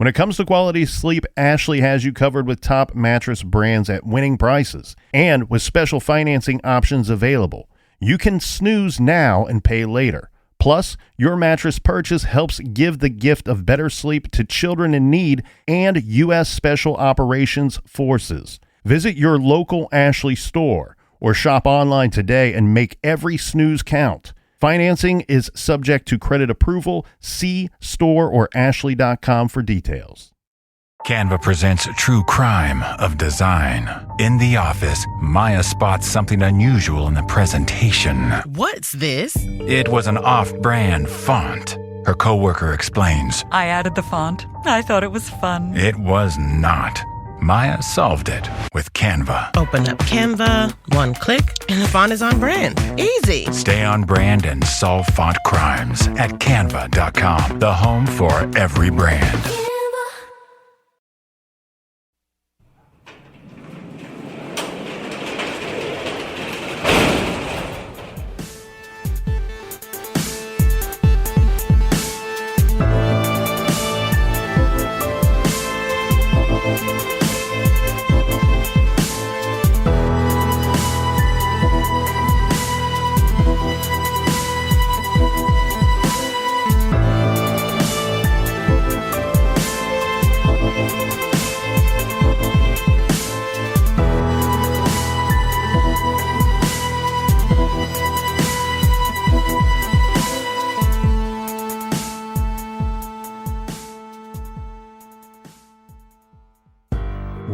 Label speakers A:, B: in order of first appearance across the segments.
A: When it comes to quality sleep, Ashley has you covered with top mattress brands at winning prices and with special financing options available. You can snooze now and pay later. Plus, your mattress purchase helps give the gift of better sleep to children in need and U.S. Special Operations Forces. Visit your local Ashley store or shop online today and make every snooze count. Financing is subject to credit approval. See store or ashley.com for details.
B: Canva presents True Crime of Design. In the office, Maya spots something unusual in the presentation.
C: What's this?
B: It was an off-brand font. Her coworker explains.
D: I added the font. I thought it was fun.
B: It was not. Maya solved it with Canva.
C: Open up Canva, one click, and the font is on brand. Easy.
B: Stay on brand and solve font crimes at canva.com, the home for every brand.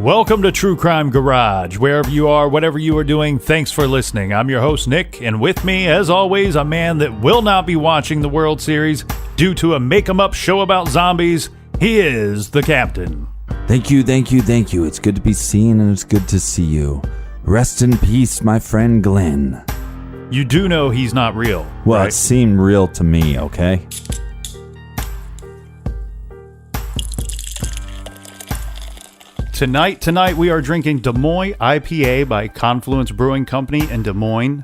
A: Welcome to True Crime Garage. Wherever you are, whatever you are doing, thanks for listening. I'm your host, Nick, and with me, as always, a man that will not be watching the World Series due to a make-em-up show about zombies. He is the captain.
E: Thank you. It's good to be seen, and it's good to see you. Rest in peace, my friend Glenn.
A: You do know he's not real,
E: Well,
A: right?
E: It seemed real to me, okay?
A: Tonight we are drinking Des Moines IPA by Confluence Brewing Company in Des Moines,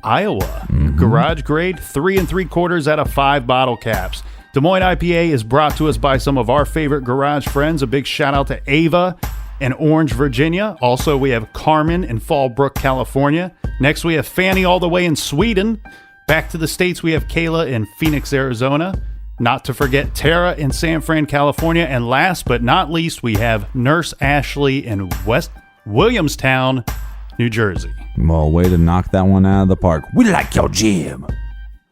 A: Iowa. Garage grade, 3 3/4 out of 5 bottle caps. Des Moines IPA is brought to us by some of our favorite garage friends. A big shout out to Ava in Orange, Virginia. Also, we have Carmen in Fallbrook, California. Next, we have Fanny all the way in Sweden. Back to the States, we have Kayla in Phoenix, Arizona. Not to forget Tara in San Fran, California. And last but not least, we have Nurse Ashley in West Williamstown, New Jersey.
E: Well, way to knock that one out of the park. We like your gym.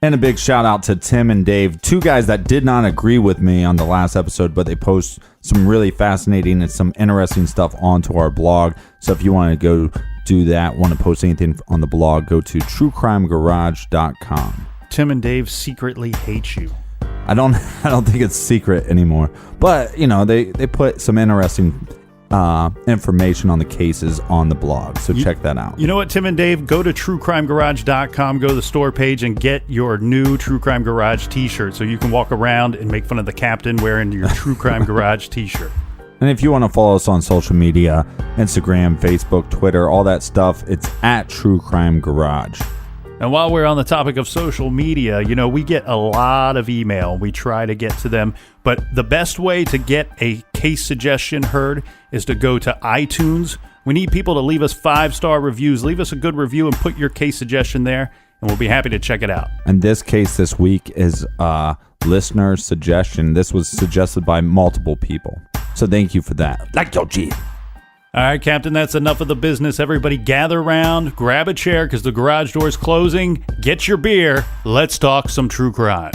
E: And a big shout out to Tim and Dave, two guys that did not agree with me on the last episode, but they post some really fascinating and some interesting stuff onto our blog. So if you want to go do that, want to post anything on the blog, go to truecrimegarage.com.
A: Tim and Dave secretly hate you.
E: I don't think it's secret anymore. But, you know, they put some interesting information on the cases on the blog. So check that out.
A: You know what, Tim and Dave? Go to truecrimegarage.com, go to the store page, and get your new True Crime Garage t-shirt so you can walk around and make fun of the captain wearing your True Crime Garage t-shirt.
E: And if you want to follow us on social media, Instagram, Facebook, Twitter, all that stuff, it's at True Crime Garage.
A: And while we're on the topic of social media, you know, we get a lot of email. We try to get to them. But the best way to get a case suggestion heard is to go to iTunes. We need people to leave us 5-star reviews. Leave us a good review and put your case suggestion there, and we'll be happy to check it out.
E: And this case this week is a listener suggestion. This was suggested by multiple people. So thank you for that. Like your G.
A: All right, Captain, that's enough of the business. Everybody gather around, grab a chair because the garage door's closing. Get your beer. Let's talk some true crime.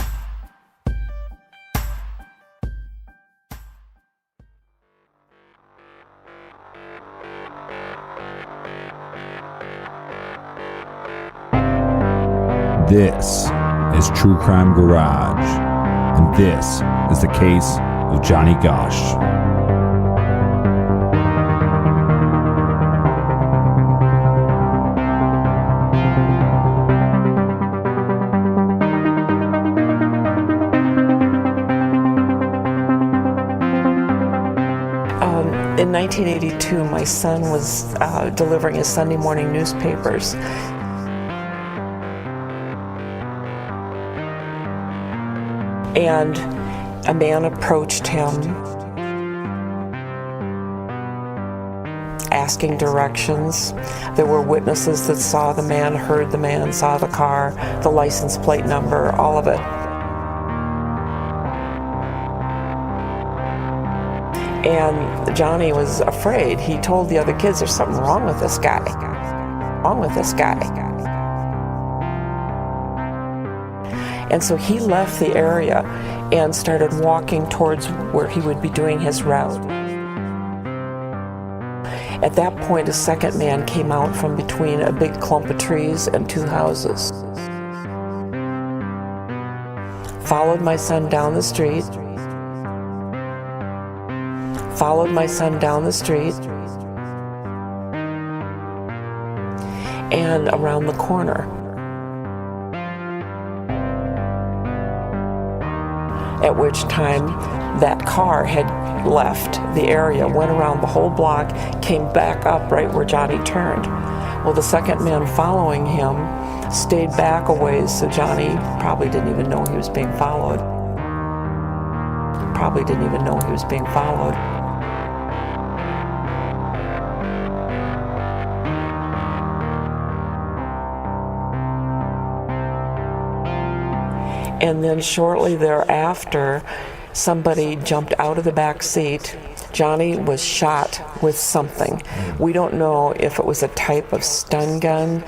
E: This is True Crime Garage. And this is the case of Johnny Gosch.
F: In 1982, my son was delivering his Sunday morning newspapers. And a man approached him asking directions. There were witnesses that saw the man, heard the man, saw the car, the license plate number, all of it. And Johnny was afraid. He told the other kids, there's something wrong with this guy. Wrong with this guy. And so he left the area and started walking towards where he would be doing his route. At that point, a second man came out from between a big clump of trees and two houses. Followed my son down the street. Followed my son down the street. And around the corner. At which time that car had left the area, went around the whole block, came back up right where Johnny turned. Well, the second man following him stayed back a ways, so Johnny probably didn't even know he was being followed. Probably didn't even know he was being followed. And then shortly thereafter, somebody jumped out of the back seat. Johnny was shot with something. We don't know if it was a type of stun gun,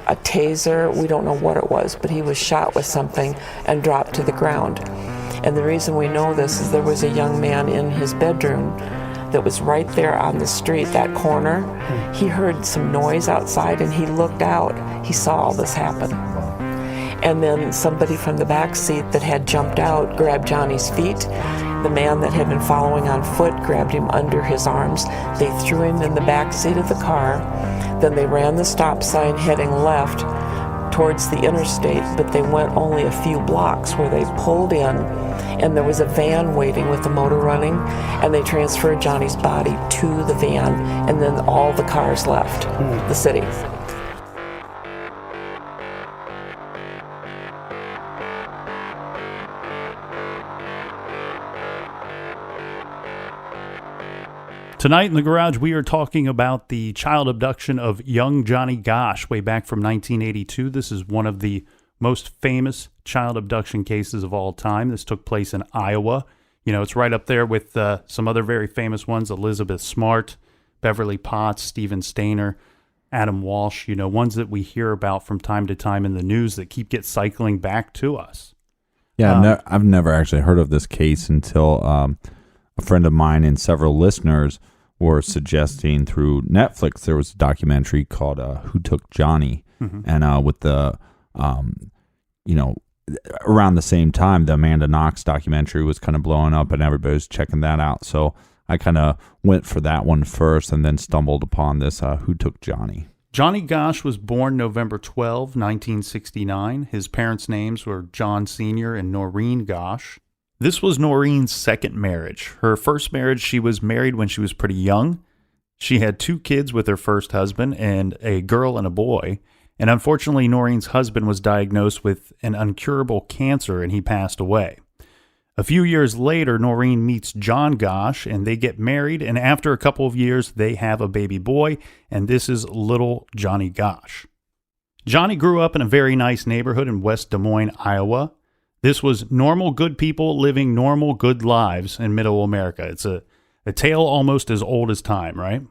F: a taser, we don't know what it was, but he was shot with something and dropped to the ground. And the reason we know this is there was a young man in his bedroom that was right there on the street, that corner. He heard some noise outside and he looked out. He saw all this happen. And then somebody from the back seat that had jumped out grabbed Johnny's feet. The man that had been following on foot grabbed him under his arms. They threw him in the back seat of the car. Then they ran the stop sign heading left towards the interstate, but they went only a few blocks where they pulled in, and there was a van waiting with the motor running, and they transferred Johnny's body to the van, and then all the cars left the city.
A: Tonight in the garage, we are talking about the child abduction of young Johnny Gosch way back from 1982. This is one of the most famous child abduction cases of all time. This took place in Iowa. You know, it's right up there with some other very famous ones, Elizabeth Smart, Beverly Potts, Stephen Stayner, Adam Walsh, you know, ones that we hear about from time to time in the news that get cycling back to us.
E: Yeah, I've never actually heard of this case until a friend of mine and several listeners were suggesting through Netflix. There was a documentary called Who Took Johnny? And with the, you know, around the same time, the Amanda Knox documentary was kind of blowing up and everybody was checking that out. So I kind of went for that one first and then stumbled upon this Who Took Johnny?
A: Johnny Gosch was born November 12, 1969. His parents' names were John Sr. and Noreen Gosch. This was Noreen's second marriage. Her first marriage, she was married when she was pretty young. She had 2 kids with her first husband, and a girl and a boy. And unfortunately, Noreen's husband was diagnosed with an incurable cancer, and he passed away. A few years later, Noreen meets John Gosch, and they get married. And after a couple of years, they have a baby boy, and this is little Johnny Gosch. Johnny grew up in a very nice neighborhood in West Des Moines, Iowa. This was normal, good people living normal, good lives in middle America. It's a tale almost as old as time, right?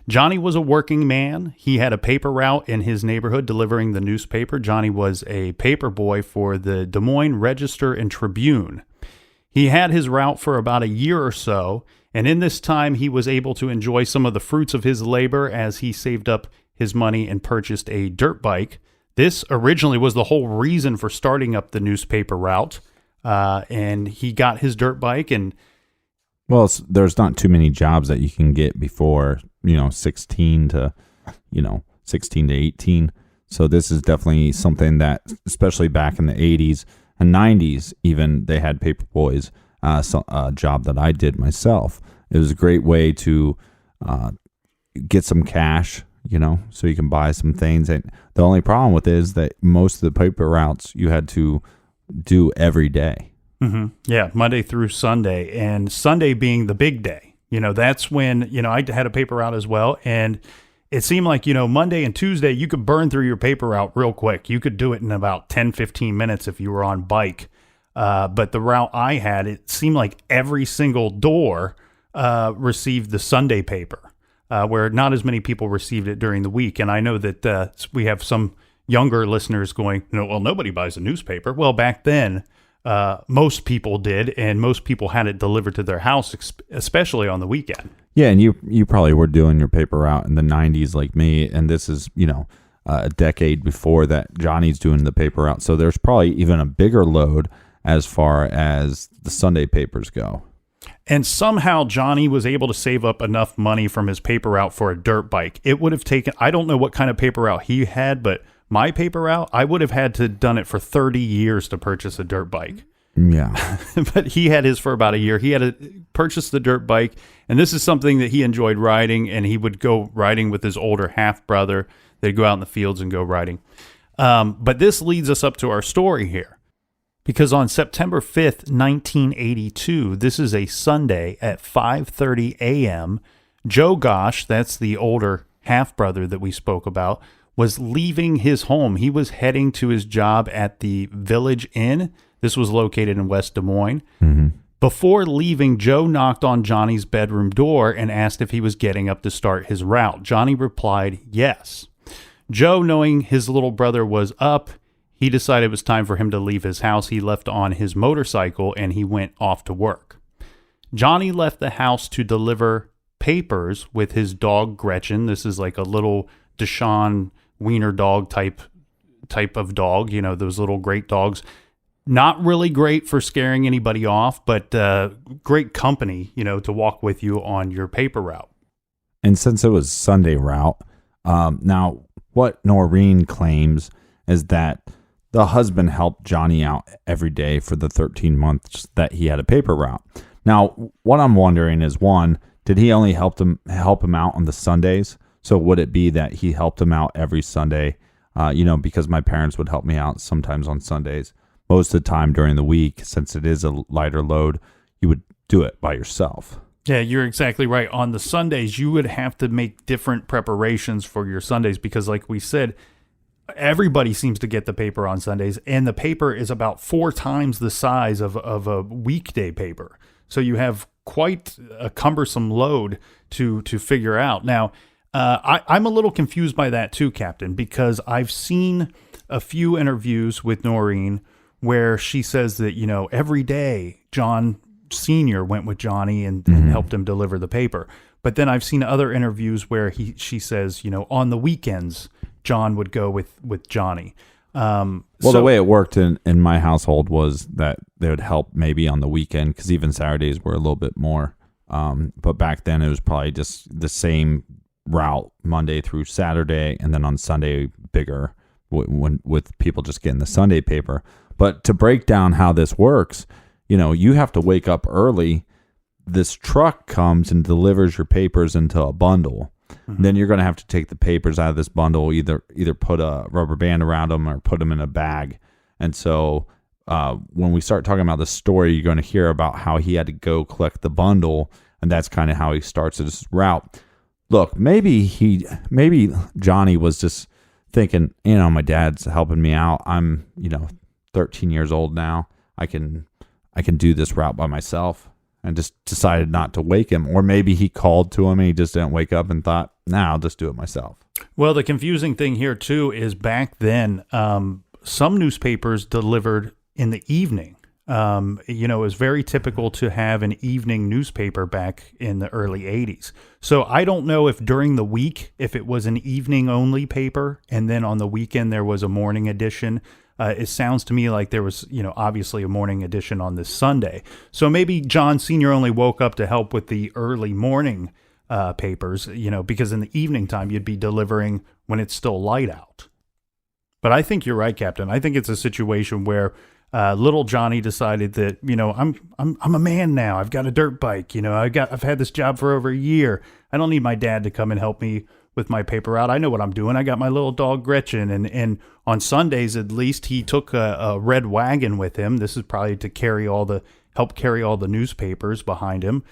A: Johnny was a working man. He had a paper route in his neighborhood delivering the newspaper. Johnny was a paper boy for the Des Moines Register and Tribune. He had his route for about a year or so, and in this time he was able to enjoy some of the fruits of his labor as he saved up his money and purchased a dirt bike. This originally was the whole reason for starting up the newspaper route, and he got his dirt bike. And
E: well, there's not too many jobs that you can get before 16 to 18. So this is definitely something that, especially back in the 80s and 90s, even they had paper boys. A job that I did myself. It was a great way to get some cash. So you can buy some things. And the only problem with it is that most of the paper routes you had to do every day.
A: Mm-hmm. Yeah, Monday through Sunday, and Sunday being the big day. That's when, I had a paper route as well. And it seemed like, Monday and Tuesday, you could burn through your paper route real quick. You could do it in about 10, 15 minutes if you were on bike. But the route I had, it seemed like every single door received the Sunday paper, where not as many people received it during the week. And I know that we have some younger listeners going, well, nobody buys a newspaper. Well, back then, most people did, and most people had it delivered to their house, especially on the weekend.
E: Yeah, and you probably were doing your paper route in the 90s like me, and this is, a decade before that Johnny's doing the paper route. So there's probably even a bigger load as far as the Sunday papers go.
A: And somehow Johnny was able to save up enough money from his paper route for a dirt bike. It would have taken, I don't know what kind of paper route he had, but my paper route, I would have had to done it for 30 years to purchase a dirt bike.
E: Yeah.
A: But he had his for about a year. He had to purchase the dirt bike, and this is something that he enjoyed riding, and he would go riding with his older half-brother. They'd go out in the fields and go riding. But this leads us up to our story here, because on September 5th, 1982, this is a Sunday at 5:30 a.m., Joe Gosch, that's the older half-brother that we spoke about, was leaving his home. He was heading to his job at the Village Inn. This was located in West Des Moines.
E: Mm-hmm.
A: Before leaving, Joe knocked on Johnny's bedroom door and asked if he was getting up to start his route. Johnny replied, yes. Joe, knowing his little brother was up, he decided it was time for him to leave his house. He left on his motorcycle and he went off to work. Johnny left the house to deliver papers with his dog Gretchen. This is like a little Deshaun wiener dog type of dog, those little great dogs. Not really great for scaring anybody off, but great company, to walk with you on your paper route.
E: And since it was Sunday route, now what Noreen claims is that the husband helped Johnny out every day for the 13 months that he had a paper route. Now, what I'm wondering is, one, did he only help him out on the Sundays? So would it be that he helped him out every Sunday? Because my parents would help me out sometimes on Sundays. Most of the time during the week, since it is a lighter load, you would do it by yourself.
A: Yeah, you're exactly right. On the Sundays, you would have to make different preparations for your Sundays because, like we said, everybody seems to get the paper on Sundays, and the paper is about 4 times the size of a weekday paper. So you have quite a cumbersome load to figure out. Now, I'm a little confused by that too, Captain, because I've seen a few interviews with Noreen where she says that, every day John Sr. went with Johnny and helped him deliver the paper. But then I've seen other interviews where she says, on the weekends, John would go with Johnny.
E: The way it worked in my household was that they would help maybe on the weekend because even Saturdays were a little bit more. But back then it was probably just the same route Monday through Saturday, and then on Sunday bigger with people just getting the Sunday paper. But to break down how this works, you have to wake up early. This truck comes and delivers your papers into a bundle. Mm-hmm. Then you're going to have to take the papers out of this bundle, either put a rubber band around them or put them in a bag. And so when we start talking about the story, you're going to hear about how he had to go collect the bundle, and that's kind of how he starts his route. Look, maybe Johnny was just thinking, my dad's helping me out. I'm, 13 years old now. I can do this route by myself, and just decided not to wake him. Or maybe he called to him and he just didn't wake up and thought, I'll just do it myself.
A: Well, the confusing thing here too is back then, some newspapers delivered in the evening. It was very typical to have an evening newspaper back in the early 80s. So I don't know if during the week, if it was an evening only paper, and then on the weekend there was a morning edition. It sounds to me like there was, obviously a morning edition on this Sunday. So maybe John Sr. only woke up to help with the early morning papers, because in the evening time you'd be delivering when it's still light out. But I think you're right, Captain. I think it's a situation where little Johnny decided that, I'm a man now. I've got a dirt bike. I've had this job for over a year. I don't need my dad to come and help me with my paper route. I know what I'm doing. I got my little dog Gretchen, and on Sundays at least he took a red wagon with him. This is probably to help carry all the newspapers behind him.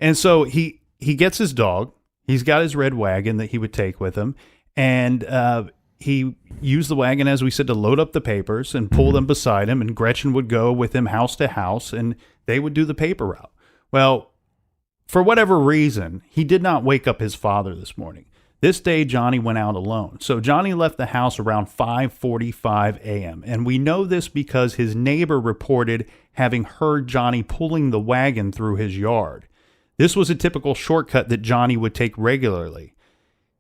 A: And so he gets his dog. He's got his red wagon that he would take with him. And he used the wagon, as we said, to load up the papers and pull them beside him. And Gretchen would go with him house to house, and they would do the paper route. Well, for whatever reason, he did not wake up his father this morning. This day, Johnny went out alone. So Johnny left the house around 5:45 a.m. And we know this because his neighbor reported having heard Johnny pulling the wagon through his yard. This was a typical shortcut that Johnny would take regularly.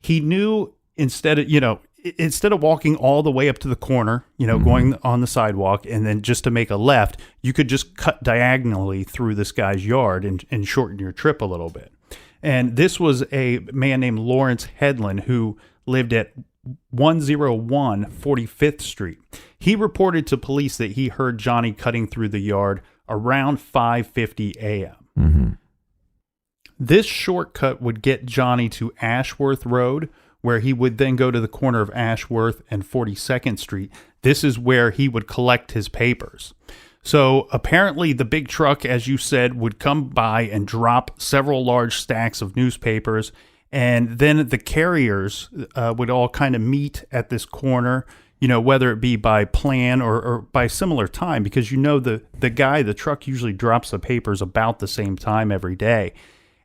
A: He knew instead of walking all the way up to the corner, going on the sidewalk and then just to make a left, you could just cut diagonally through this guy's yard and shorten your trip a little bit. And this was a man named Lawrence Headland who lived at 101 45th Street. He reported to police that he heard Johnny cutting through the yard around 5:50 a.m.
E: Mm-hmm.
A: This shortcut would get Johnny to Ashworth Road, where he would then go to the corner of Ashworth and 42nd Street. This is where he would collect his papers. So apparently the big truck, as you said, would come by and drop several large stacks of newspapers. And then the carriers would all kind of meet at this corner, whether it be by plan or by similar time, because the truck usually drops the papers about the same time every day.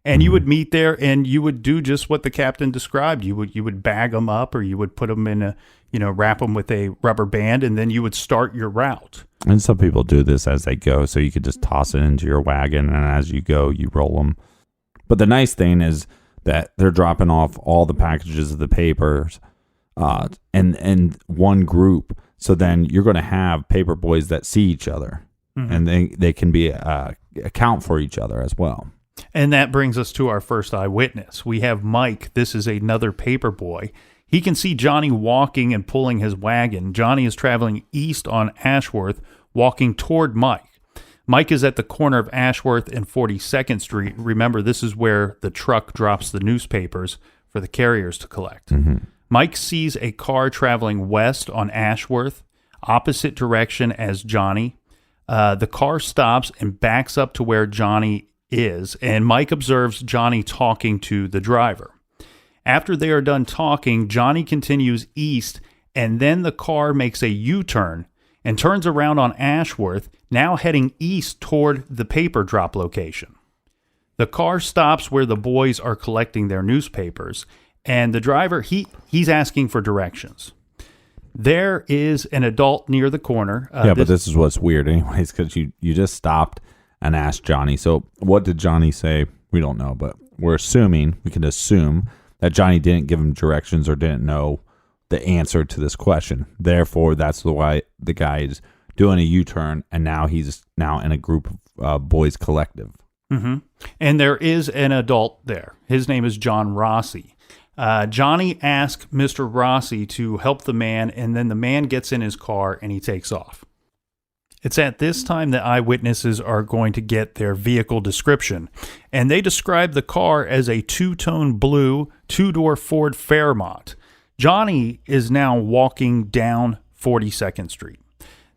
A: And you would meet there and you would do just what the captain described. You would bag them up, or you would put them in wrap them with a rubber band, and then you would start your route.
E: And some people do this as they go, so you could just toss it into your wagon, and as you go, you roll them. But the nice thing is that they're dropping off all the packages of the papers and one group. So then you're going to have paper boys that see each other, and they can be account for each other as well.
A: And that brings us to our first eyewitness. We have Mike. This is another paper boy. He can see Johnny walking and pulling his wagon. Johnny is traveling east on Ashworth, walking toward Mike. Mike is at the corner of Ashworth and 42nd Street. Remember, this is where the truck drops the newspapers for the carriers to collect.
E: Mm-hmm.
A: Mike sees a car traveling west on Ashworth, opposite direction as Johnny. The car stops and backs up to where Johnny is, and Mike observes Johnny talking to the driver. After they are done talking, Johnny continues east, and then the car makes a U-turn and turns around on Ashworth, now heading east toward the paper drop location. The car stops where the boys are collecting their newspapers, and the driver, he's asking for directions. There is an adult near the corner.
E: But this is what's weird anyways, because you just stopped and asked Johnny. So what did Johnny say? We don't know, but we can assume that Johnny didn't give him directions or didn't know the answer to this question. Therefore, that's why the guy is doing a U-turn, and now he's in a group of boys collective.
A: Mm-hmm. And there is an adult there. His name is John Rossi. Johnny asked Mr. Rossi to help the man, and then the man gets in his car and he takes off. It's at this time that eyewitnesses are going to get their vehicle description, and they describe the car as a two-tone blue, two-door Ford Fairmont. Johnny is now walking down 42nd Street.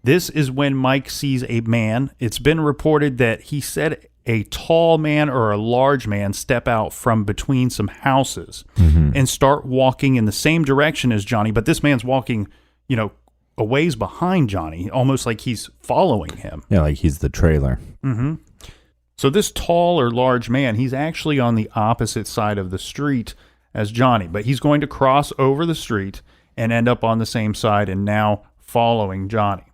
A: This is when Mike sees a man. It's been reported that he said a tall man or a large man step out from between some houses and start walking in the same direction as Johnny, but this man's walking, a ways behind Johnny, almost like he's following him.
E: Yeah, like he's the trailer.
A: Mm-hmm. So this tall or large man, he's actually on the opposite side of the street as Johnny, but he's going to cross over the street and end up on the same side and now following Johnny.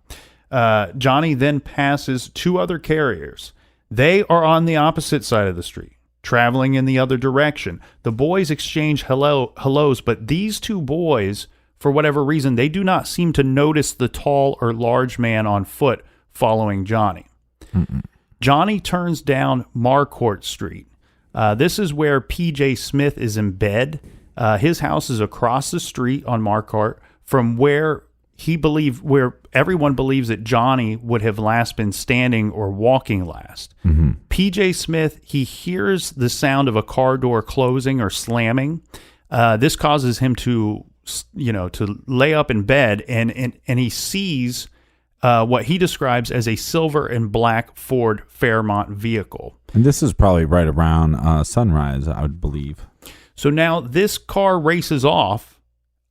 A: Johnny then passes two other carriers. They are on the opposite side of the street, traveling in the other direction. The boys exchange hellos, but these two boys, for whatever reason, they do not seem to notice the tall or large man on foot following Johnny.
E: Mm-mm.
A: Johnny turns down Marquardt Street. This is where P.J. Smith is in bed. His house is across the street on Marquardt from where everyone believes that Johnny would have last been standing or walking last.
E: Mm-hmm.
A: P.J. Smith, he hears the sound of a car door closing or slamming. This causes him to lay up in bed, and he sees what he describes as a silver and black Ford Fairmont vehicle.
E: And this is probably right around sunrise, I would believe.
A: So now this car races off,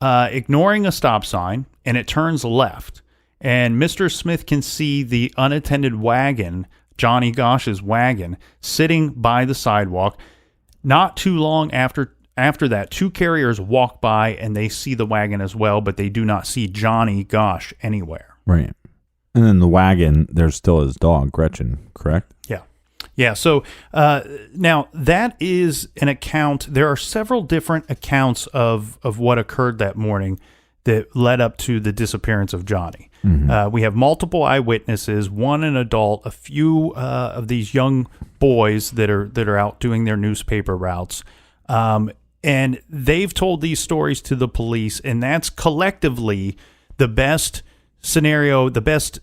A: ignoring a stop sign, and it turns left. And Mr. Smith can see the unattended wagon, Johnny Gosch's wagon, sitting by the sidewalk. Not too long after that, two carriers walk by and they see the wagon as well, but they do not see Johnny Gosch anywhere.
E: Right. And then the wagon, there's still his dog, Gretchen, correct?
A: Yeah. Yeah. So now that is an account. There are several different accounts of what occurred that morning that led up to the disappearance of Johnny. Mm-hmm. We have multiple eyewitnesses, one an adult, a few of these young boys that are out doing their newspaper routes. And they've told these stories to the police, and that's collectively the best scenario, the best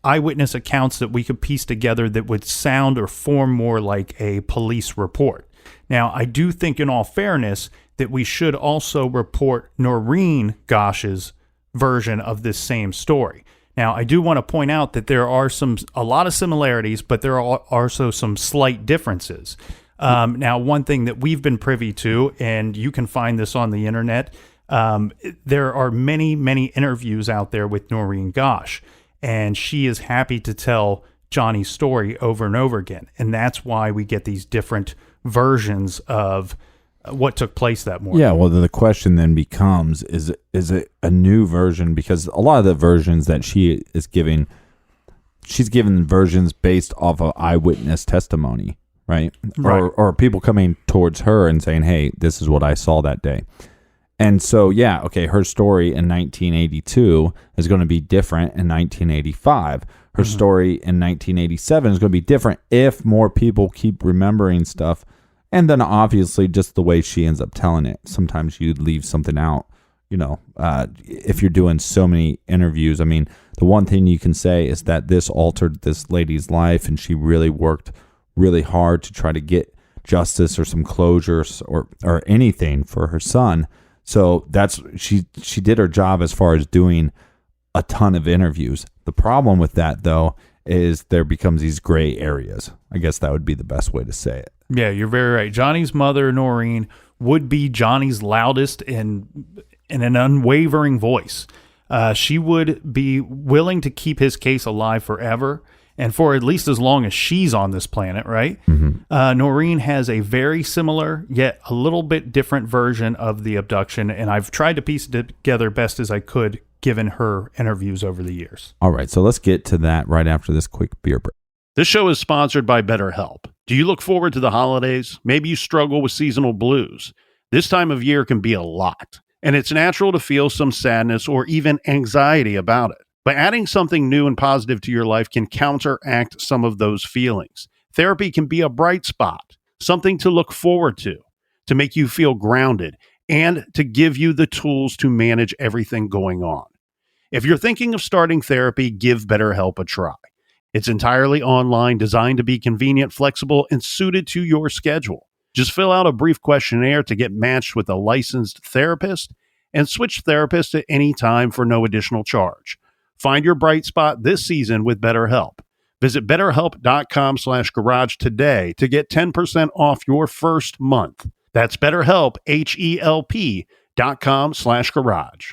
A: eyewitness accounts that we could piece together that would sound or form more like a police report. Now, I do think, in all fairness, that we should also report Noreen Gosch's version of this same story. Now, I do want to point out that there are a lot of similarities, but there are also some slight differences. Now, one thing that we've been privy to, and you can find this on the internet, there are many, many interviews out there with Noreen Gosch, and she is happy to tell Johnny's story over and over again. And that's why we get these different versions of what took place that morning.
E: Yeah, well, the question then becomes, is it a new version? Because a lot of the versions that she is giving, she's given versions based off of eyewitness testimony, right? Or people coming towards her and saying, hey, this is what I saw that day. And so, yeah, okay, her story in 1982 is going to be different in 1985. Her story in 1987 is going to be different if more people keep remembering stuff. And then obviously just the way she ends up telling it. Sometimes you leave something out, if you're doing so many interviews. I mean, the one thing you can say is that this altered this lady's life, and she really worked really hard to try to get justice or some closure or anything for her son. So that's she did her job as far as doing a ton of interviews. The problem with that, though, is there becomes these gray areas. I guess that would be the best way to say it.
A: Yeah, you're very right. Johnny's mother, Noreen, would be Johnny's loudest and in an unwavering voice. She would be willing to keep his case alive forever, and for at least as long as she's on this planet, right? Mm-hmm. Noreen has a very similar, yet a little bit different version of the abduction, and I've tried to piece it together best as I could, given her interviews over the years.
E: All right, so let's get to that right after this quick beer break.
G: This show is sponsored by BetterHelp. Do you look forward to the holidays? Maybe you struggle with seasonal blues. This time of year can be a lot, and it's natural to feel some sadness or even anxiety about it. But adding something new and positive to your life can counteract some of those feelings. Therapy can be a bright spot, something to look forward to make you feel grounded, and to give you the tools to manage everything going on. If you're thinking of starting therapy, give BetterHelp a try. It's entirely online, designed to be convenient, flexible, and suited to your schedule. Just fill out a brief questionnaire to get matched with a licensed therapist and switch therapists at any time for no additional charge. Find your bright spot this season with BetterHelp. Visit BetterHelp.com/garage today to get 10% off your first month. That's BetterHelp, HELP.com/garage.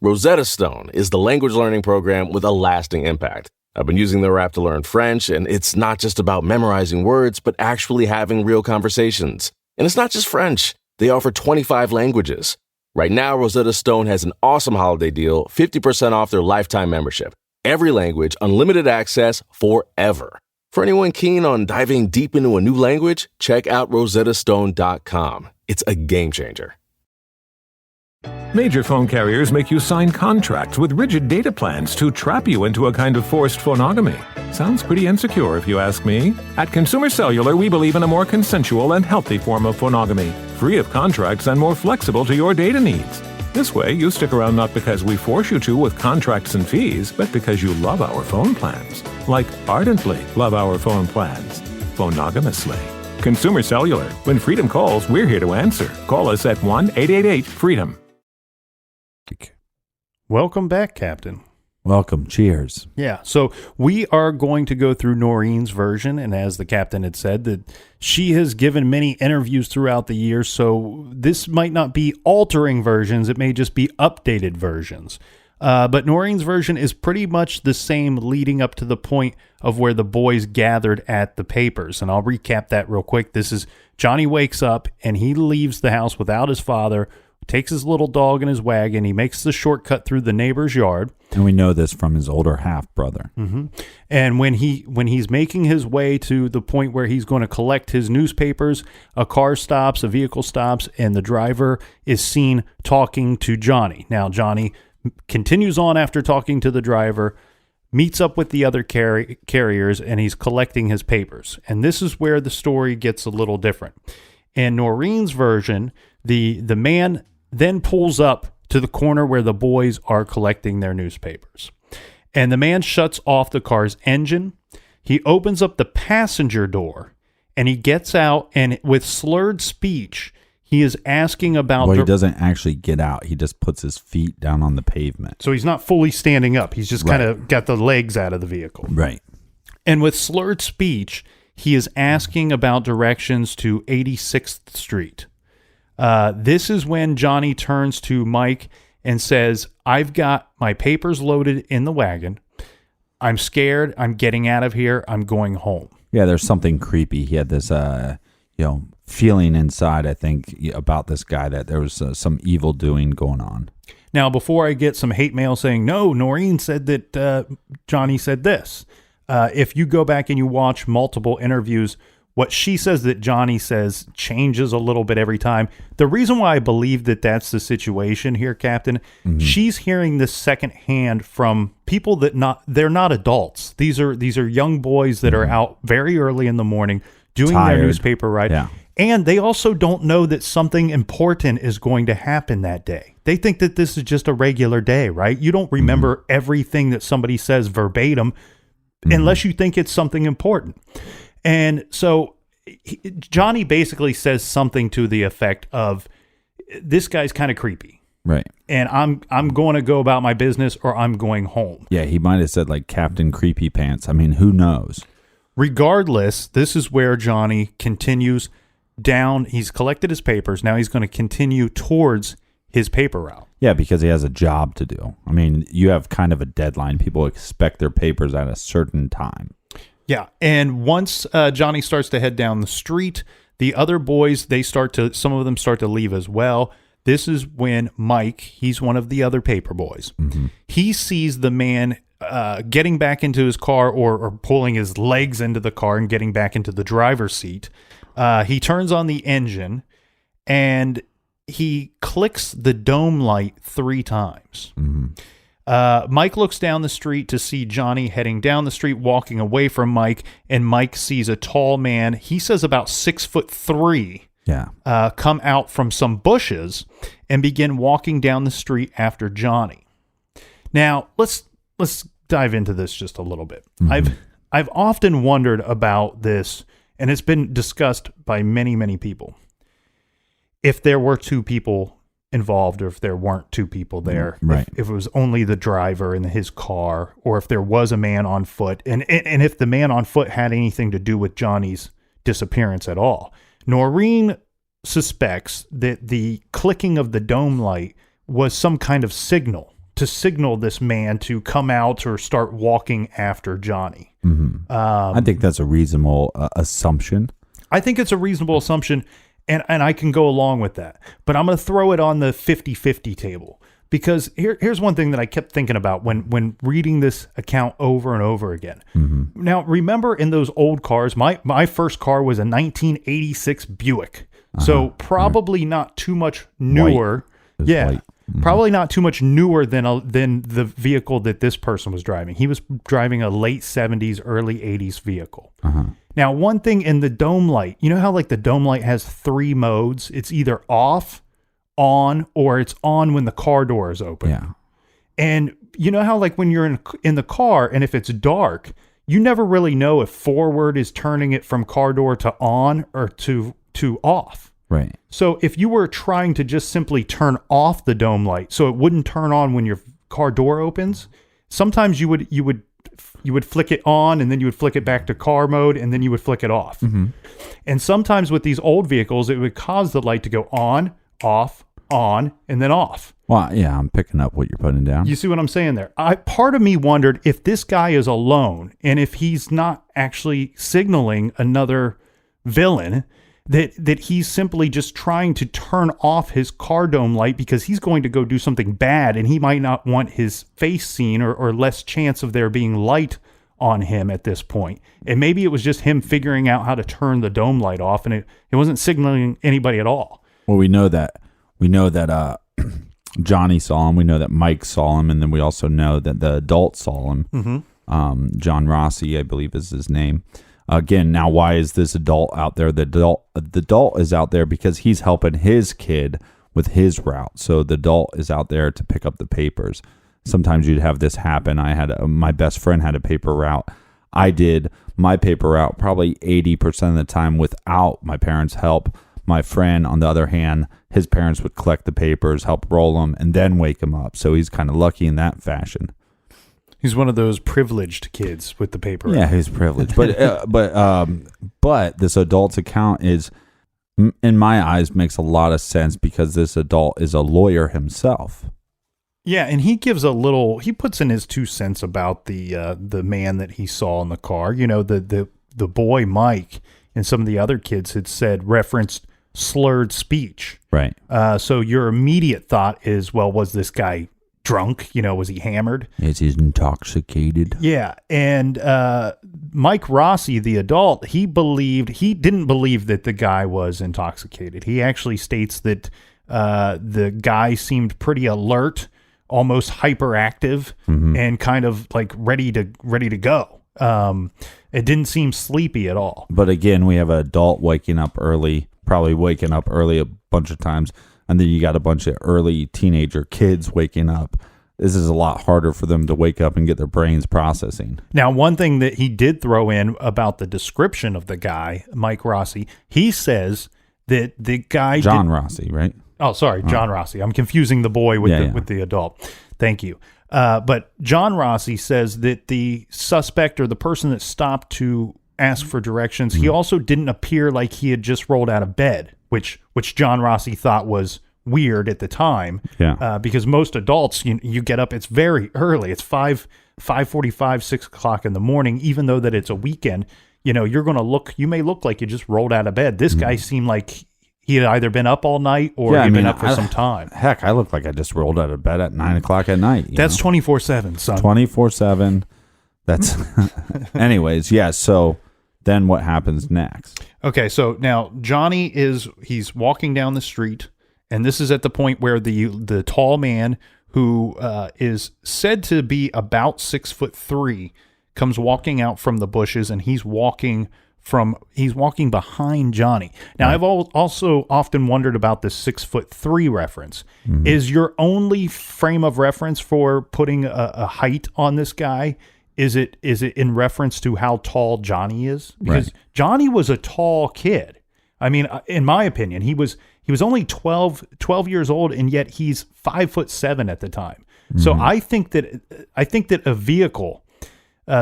H: Rosetta Stone is the language learning program with a lasting impact. I've been using their app to learn French, and it's not just about memorizing words, but actually having real conversations. And it's not just French. They offer 25 languages. Right now, Rosetta Stone has an awesome holiday deal, 50% off their lifetime membership. Every language, unlimited access forever. For anyone keen on diving deep into a new language, check out rosettastone.com. It's a game changer.
I: Major phone carriers make you sign contracts with rigid data plans to trap you into a kind of forced phonogamy. Sounds pretty insecure if you ask me. At Consumer Cellular, we believe in a more consensual and healthy form of phonogamy, free of contracts and more flexible to your data needs. This way, you stick around not because we force you to with contracts and fees, but because you love our phone plans. Like ardently love our phone plans. Phonogamously. Consumer Cellular. When freedom calls, we're here to answer. Call us at 1-888-FREEDOM.
A: Welcome back, Captain.
E: Welcome. Cheers.
A: Yeah, so we are going to go through Noreen's version, and as the captain had said, that she has given many interviews throughout the year, so this might not be altering versions, it may just be updated versions. But Noreen's version is pretty much the same leading up to the point of where the boys gathered at the papers, and I'll recap that real quick. This is Johnny wakes up, and he leaves the house without his father, takes his little dog in his wagon. He makes the shortcut through the neighbor's yard.
E: And we know this from his older half-brother.
A: Mm-hmm. And when he's making his way to the point where he's going to collect his newspapers, a car stops, a vehicle stops, and the driver is seen talking to Johnny. Now, Johnny continues on after talking to the driver, meets up with the other carriers, and he's collecting his papers. And this is where the story gets a little different. In Noreen's version, the man then pulls up to the corner where the boys are collecting their newspapers. And the man shuts off the car's engine. He opens up the passenger door, and he gets out, and with slurred speech, he is asking about...
E: Well, he doesn't actually get out. He just puts his feet down on the pavement.
A: So he's not fully standing up. He's just kind of got the legs out of the vehicle.
E: Right.
A: And with slurred speech, he is asking about directions to 86th Street. This is when Johnny turns to Mike and says, I've got my papers loaded in the wagon. I'm scared. I'm getting out of here. I'm going home.
E: Yeah, there's something creepy. He had this, feeling inside, I think, about this guy that there was some evil doing going on.
A: Now, before I get some hate mail saying, no, Noreen said that Johnny said this. If you go back and you watch multiple interviews, what she says that Johnny says changes a little bit every time. The reason why I believe that that's the situation here, Captain, she's hearing this secondhand from people that they're not adults. These are young boys that are out very early in the morning doing their newspaper ride. Yeah. And they also don't know that something important is going to happen that day. They think that this is just a regular day, right? You don't remember everything that somebody says verbatim unless you think it's something important. And so Johnny basically says something to the effect of, this guy's kind of creepy.
E: Right.
A: And I'm going to go about my business, or I'm going home.
E: Yeah, he might have said like Captain Creepy Pants. I mean, who knows?
A: Regardless, this is where Johnny continues down. He's collected his papers. Now he's going to continue towards his paper route.
E: Yeah, because he has a job to do. I mean, you have kind of a deadline. People expect their papers at a certain time.
A: Yeah, and once Johnny starts to head down the street, the other boys, some of them start to leave as well. This is when Mike, he's one of the other paper boys, he sees the man getting back into his car or pulling his legs into the car and getting back into the driver's seat. He turns on the engine, and he clicks the dome light 3 times. Mike looks down the street to see Johnny heading down the street, walking away from Mike, and Mike sees a tall man, he says about 6'3", come out from some bushes and begin walking down the street after Johnny. Now, let's dive into this just a little bit. I've often wondered about this, and it's been discussed by many, many people. If there were 2 people involved, or if there weren't 2 people there,
E: right.
A: if it was only the driver in his car, or if there was a man on foot, and if the man on foot had anything to do with Johnny's disappearance at all. Noreen suspects that the clicking of the dome light was some kind of signal to signal this man to come out or start walking after Johnny.
E: I think that's a reasonable assumption.
A: I think it's a reasonable assumption. And I can go along with that. But I'm going to throw it on the 50-50 table. Because here's one thing that I kept thinking about when reading this account over and over again. Now, remember in those old cars, my first car was a 1986 Buick. So probably not too much newer.
E: White.
A: Probably not too much newer than the vehicle that this person was driving. He was driving a late 70s, early 80s vehicle. Now, one thing in the dome light, you know how like the dome light has 3 modes? It's either off, on, or it's on when the car door is open.
E: Yeah.
A: And you know how like when you're in the car and if it's dark, you never really know if forward is turning it from car door to on or to off.
E: Right.
A: So if you were trying to just simply turn off the dome light so it wouldn't turn on when your car door opens, sometimes you would flick it on, and then you would flick it back to car mode, and then you would flick it off.
E: Mm-hmm.
A: And sometimes with these old vehicles, it would cause the light to go on, off, on, and then off.
E: Well, yeah, I'm picking up what you're putting down.
A: You see what I'm saying there? Part of me wondered if this guy is alone and if he's not actually signaling another villain, that he's simply just trying to turn off his car dome light because he's going to go do something bad, and he might not want his face seen or less chance of there being light on him at this point. And maybe it was just him figuring out how to turn the dome light off, and it wasn't signaling anybody at all.
E: Well, we know that Johnny saw him. We know that Mike saw him, and then we also know that the adult saw him.
A: Mm-hmm.
E: John Rossi, I believe, is his name. Again, now why is this adult out there? The adult is out there because he's helping his kid with his route. So the adult is out there to pick up the papers. Sometimes you'd have this happen. My best friend had a paper route. I did my paper route probably 80% of the time without my parents' help. My friend, on the other hand, his parents would collect the papers, help roll them, and then wake him up. So he's kind of lucky in that fashion.
A: He's one of those privileged kids with the paper.
E: Yeah, he's privileged. But this adult's account is, in my eyes, makes a lot of sense because this adult is a lawyer himself.
A: Yeah, and he puts in his 2 cents about the man that he saw in the car. You know, the boy Mike and some of the other kids had referenced slurred speech.
E: Right.
A: So your immediate thought is, well, was this guy drunk? You know, was he hammered?
E: Is he intoxicated?
A: Yeah. And Mike Rossi, the adult, he didn't believe that the guy was intoxicated. He actually states that the guy seemed pretty alert, almost hyperactive, and kind of like ready to go. It didn't seem sleepy at all.
E: But again, we have an adult probably waking up early a bunch of times. And then you got a bunch of early teenager kids waking up. This is a lot harder for them to wake up and get their brains processing.
A: Now, one thing that he did throw in about the description of the guy, Mike Rossi, he says that the guy...
E: John Rossi, right?
A: Oh, sorry, John Rossi. I'm confusing the boy with the adult. Thank you. But John Rossi says that the suspect or the person that stopped to ask for directions, he also didn't appear like he had just rolled out of bed, which John Rossi thought was weird at the time.
E: Yeah.
A: Because most adults, you get up, it's very early. It's 5:45, 6 o'clock in the morning, even though that it's a weekend. You know, you may look like you just rolled out of bed. This guy seemed like he had either been up all night or he'd been up for some time.
E: Heck, I look like I just rolled out of bed at 9 o'clock at night.
A: That's 24/7, son.
E: 24/7. That's anyways. Yeah. So then what happens next?
A: Okay. So now Johnny he's walking down the street, and this is at the point where the tall man who is said to be about 6'3" comes walking out from the bushes, and he's walking behind Johnny. Now, I've also often wondered about this 6'3" reference. Mm-hmm. Is your only frame of reference for putting a height on this guy? Is it in reference to how tall Johnny is? Because Johnny was a tall kid. I mean, in my opinion, he was only 12 years old, and yet he's 5'7" at the time. Mm-hmm. So I think that a vehicle,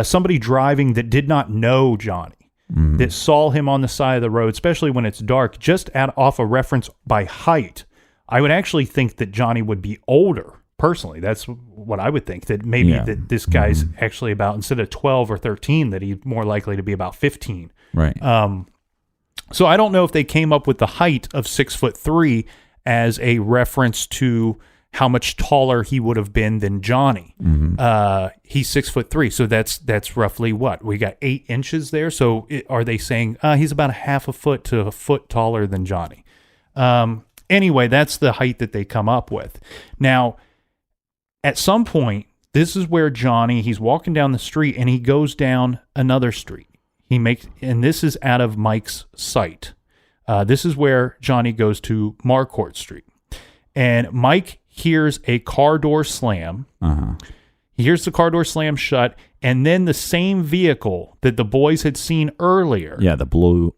A: somebody driving that did not know Johnny, that saw him on the side of the road, especially when it's dark, just off a reference by height, I would actually think that Johnny would be older. Personally, that's what I would think, that maybe that this guy's actually about, instead of 12 or 13, that he's more likely to be about 15.
E: Right.
A: So I don't know if they came up with the height of 6'3" as a reference to how much taller he would have been than Johnny. Mm-hmm. He's 6'3", so that's roughly what? We got 8 inches there. So are they saying he's about a half a foot to a foot taller than Johnny? Anyway, that's the height that they come up with. Now, at some point, this is where he's walking down the street, and he goes down another street. And this is out of Mike's sight. This is where Johnny goes to Marquardt Street. And Mike hears a car door slam. Uh-huh. He hears the car door slam shut, and then the same vehicle that the boys had seen earlier.
E: Yeah, the blue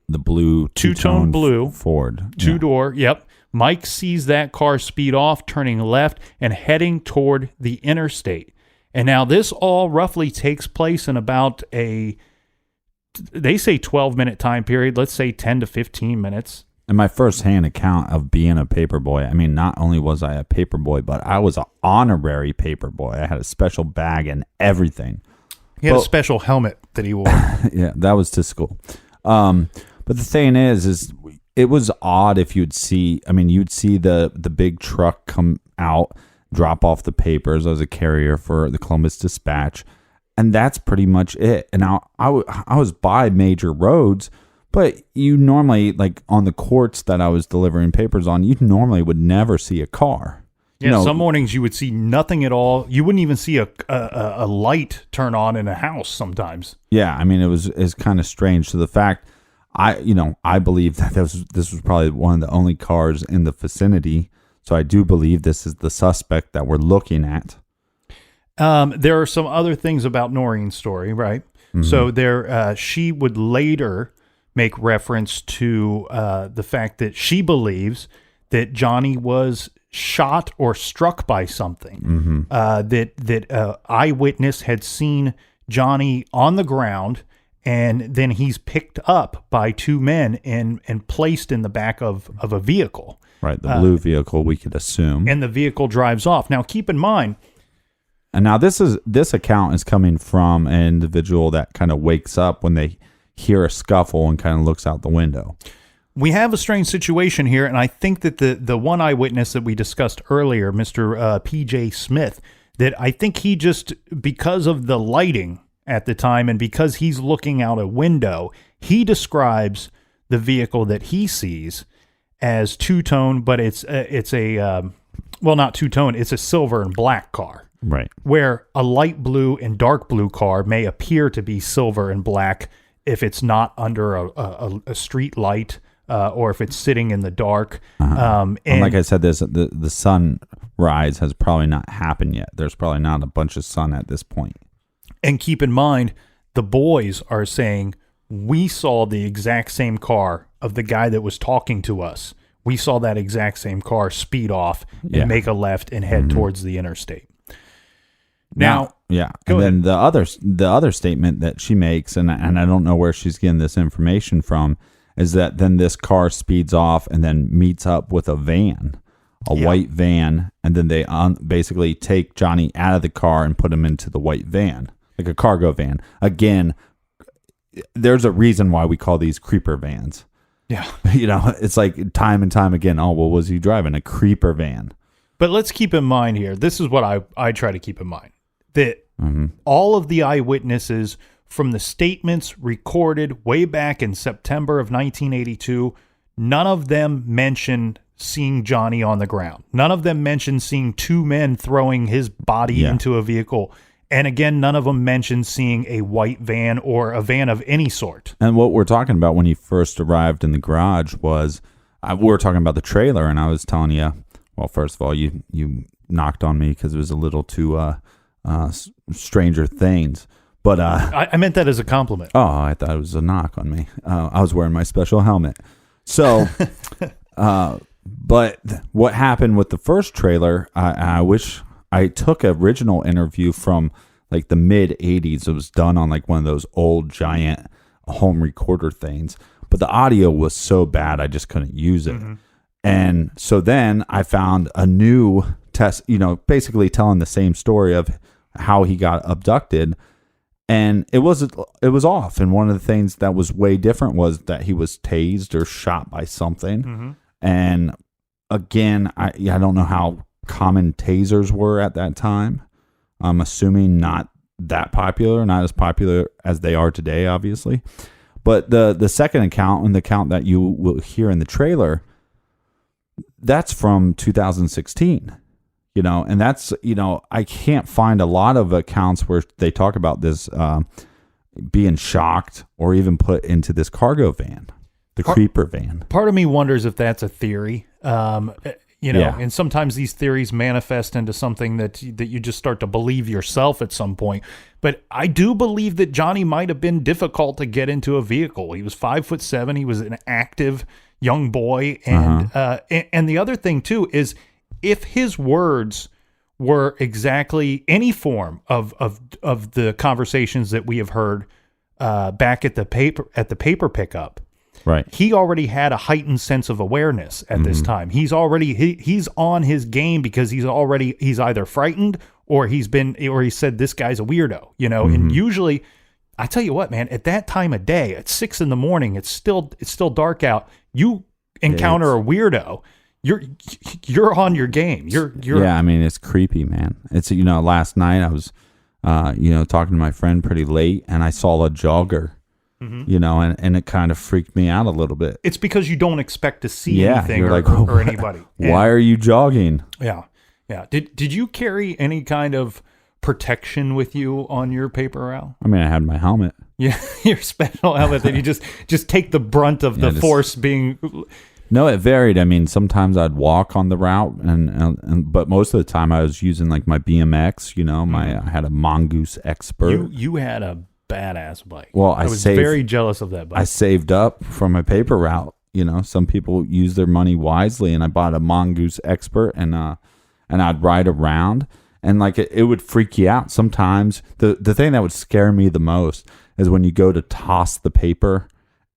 A: two-tone blue
E: Ford.
A: Two-door, yep. Mike sees that car speed off, turning left and heading toward the interstate. And now this all roughly takes place in about they say 12-minute time period. Let's say 10 to 15 minutes.
E: In my first-hand account of being a paperboy, I mean, not only was I a paperboy, but I was an honorary paperboy. I had a special bag and everything.
A: He had a special helmet that he wore.
E: Yeah, that was to school. But the thing is it was odd if you'd see the big truck come out, drop off the papers as a carrier for the Columbus Dispatch, and that's pretty much it. And now I was by major roads, but you normally, like on the courts that I was delivering papers on, you normally would never see a car.
A: Yeah, some mornings you would see nothing at all. You wouldn't even see a light turn on in a house sometimes.
E: Yeah, I mean, it's kind of strange. So the fact, I believe that this was probably one of the only cars in the vicinity. So I do believe this is the suspect that we're looking at.
A: There are some other things about Noreen's story, right? Mm-hmm. So she would later make reference to the fact that she believes that Johnny was shot or struck by something. Mm-hmm. That eyewitness had seen Johnny on the ground, and then he's picked up by two men and placed in the back of a vehicle.
E: Right, the blue vehicle, we could assume.
A: And the vehicle drives off. Now, keep in mind.
E: And now this account is coming from an individual that kind of wakes up when they hear a scuffle and kind of looks out the window.
A: We have a strange situation here, and I think that the one eyewitness that we discussed earlier, Mr. P.J. Smith, that I think he just, because of the lighting at the time and because he's looking out a window, he describes the vehicle that he sees as two-tone, but it's not two-tone, it's a silver and black car.
E: Right.
A: Where a light blue and dark blue car may appear to be silver and black if it's not under a street light or if it's sitting in the dark.
E: And like I said, the sunrise has probably not happened yet. There's probably not a bunch of sun at this point.
A: And keep in mind, the boys are saying, we saw the exact same car of the guy that was talking to us. We saw that exact same car speed off and make a left and head towards the interstate. Now,
E: then the other statement that she makes, and I don't know where she's getting this information from, is that then this car speeds off and then meets up with a van, white van, and then they basically take Johnny out of the car and put him into the white van, like a cargo van. Again, there's a reason why we call these creeper vans.
A: Yeah.
E: It's like time and time again, oh, what was he driving? A creeper van.
A: But let's keep in mind here, this is what I try to keep in mind, that all of the eyewitnesses from the statements recorded way back in September of 1982, none of them mentioned seeing Johnny on the ground. None of them mentioned seeing two men throwing his body into a vehicle. And again, none of them mentioned seeing a white van or a van of any sort.
E: And what we're talking about when he first arrived in the garage was, we were talking about the trailer, and I was telling you, well, first of all, you knocked on me because it was a little too Stranger Things. But
A: I meant that as a compliment.
E: Oh, I thought it was a knock on me. I was wearing my special helmet. So, but what happened with the first trailer, I wish I took an original interview from like the mid 80s. It was done on like one of those old giant home recorder things, but the audio was so bad I just couldn't use it. Mm-hmm. And so then I found a new test, basically telling the same story of how he got abducted. And it was off. And one of the things that was way different was that he was tased or shot by something. Mm-hmm. And again, I don't know how common tasers were at that time. I'm assuming not that popular, not as popular as they are today, obviously. But the second account, and the account that you will hear in the trailer, that's from 2016. And that's, I can't find a lot of accounts where they talk about this being shocked or even put into this cargo van, the creeper van.
A: Part of me wonders if that's a theory, and sometimes these theories manifest into something that you just start to believe yourself at some point. But I do believe that Johnny might have been difficult to get into a vehicle. He was 5'7". He was an active, young boy. And and the other thing too is if his words were exactly any form of the conversations that we have heard back at the paper pickup,
E: right?
A: He already had a heightened sense of awareness at this time. He's already he's on his game because he's either frightened or he said this guy's a weirdo, you know. And usually, I tell you what, man, at that time of day, at 6 a.m, it's still dark out. You encounter a weirdo, you're on your game. You're
E: yeah. I mean, it's creepy, man. It's, you know, last night I was talking to my friend pretty late, and I saw a jogger. You know, and it kind of freaked me out a little bit.
A: It's because you don't expect to see anything
E: or
A: anybody.
E: Why are you jogging?
A: Yeah. Yeah. Did you carry any kind of protection with you on your paper route?
E: I mean, I had my helmet.
A: Yeah, your special helmet that you just take the brunt of the force being.
E: No, it varied. I mean, sometimes I'd walk on the route, but most of the time I was using like my BMX. You know, I had a Mongoose Expert.
A: You had a badass bike.
E: Well,
A: I was very jealous of that bike.
E: I saved up for my paper route. You know, some people use their money wisely, and I bought a Mongoose Expert, and I'd ride around, and like it would freak you out sometimes. The thing that would scare me the most is when you go to toss the paper,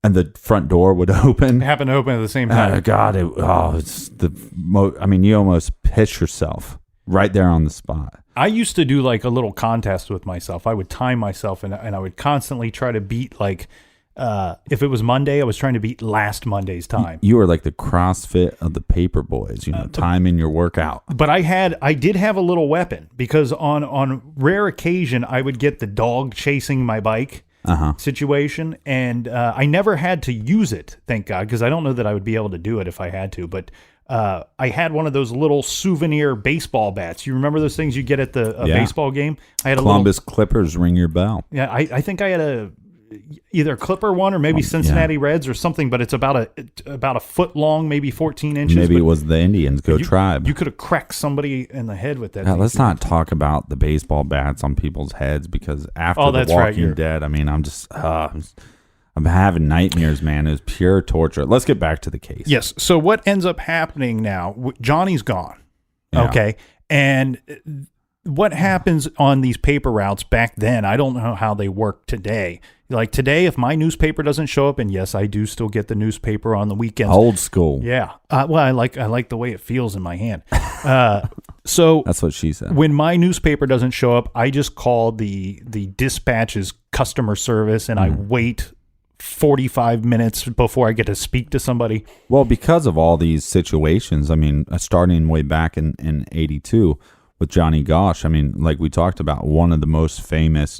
E: and the front door would open.
A: It happened to open at the same time.
E: God, it's I mean, you almost piss yourself right there on the spot.
A: I used to do like a little contest with myself. I would time myself, and I would constantly try to beat like. If it was Monday, I was trying to beat last Monday's time.
E: You were like the CrossFit of the paper boys, you know, time in your workout.
A: But I did have a little weapon because on rare occasion I would get the dog chasing my bike situation, and I never had to use it, thank God, because I don't know that I would be able to do it if I had to. But I had one of those little souvenir baseball bats. You remember those things you get at the baseball game? I had
E: Columbus Clippers, ring your bell.
A: Yeah, I think I had either Clipper one or maybe Cincinnati Reds or something, but it's about a foot long, maybe 14 inches.
E: Maybe it was the Indians. Go Tribe.
A: You could have cracked somebody in the head with that.
E: Let's not talk about the baseball bats on people's heads, because after The Walking Dead, I mean, I'm just I'm having nightmares, man. It was pure torture. Let's get back to the case.
A: Yes. So what ends up happening now? Johnny's gone.
E: Yeah.
A: Okay, and what happens on these paper routes back then, I don't know how they work today. Like today, if my newspaper doesn't show up, and yes, I do still get the newspaper on the weekends.
E: Old school.
A: Yeah. Well, I like the way it feels in my hand. So
E: that's what she said.
A: When my newspaper doesn't show up, I just call the dispatch's customer service, and I wait 45 minutes before I get to speak to somebody.
E: Well, because of all these situations, I mean, starting way back in 82 with Johnny Gosch, I mean, like we talked about, one of the most famous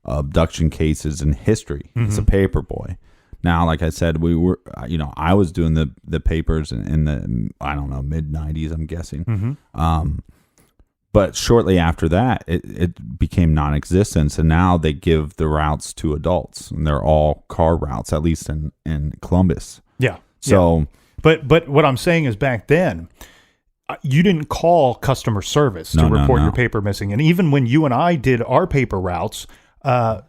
E: abduction cases in history. It's a paper boy. Now, like I said, we were, I was doing the papers in the, I don't know, mid 90s, I'm guessing. But shortly after that, it became non-existent. And now they give the routes to adults, and they're all car routes, at least in Columbus.
A: Yeah.
E: So,
A: but what I'm saying is back then, you didn't call customer service to report your paper missing. And even when you and I did our paper routes, most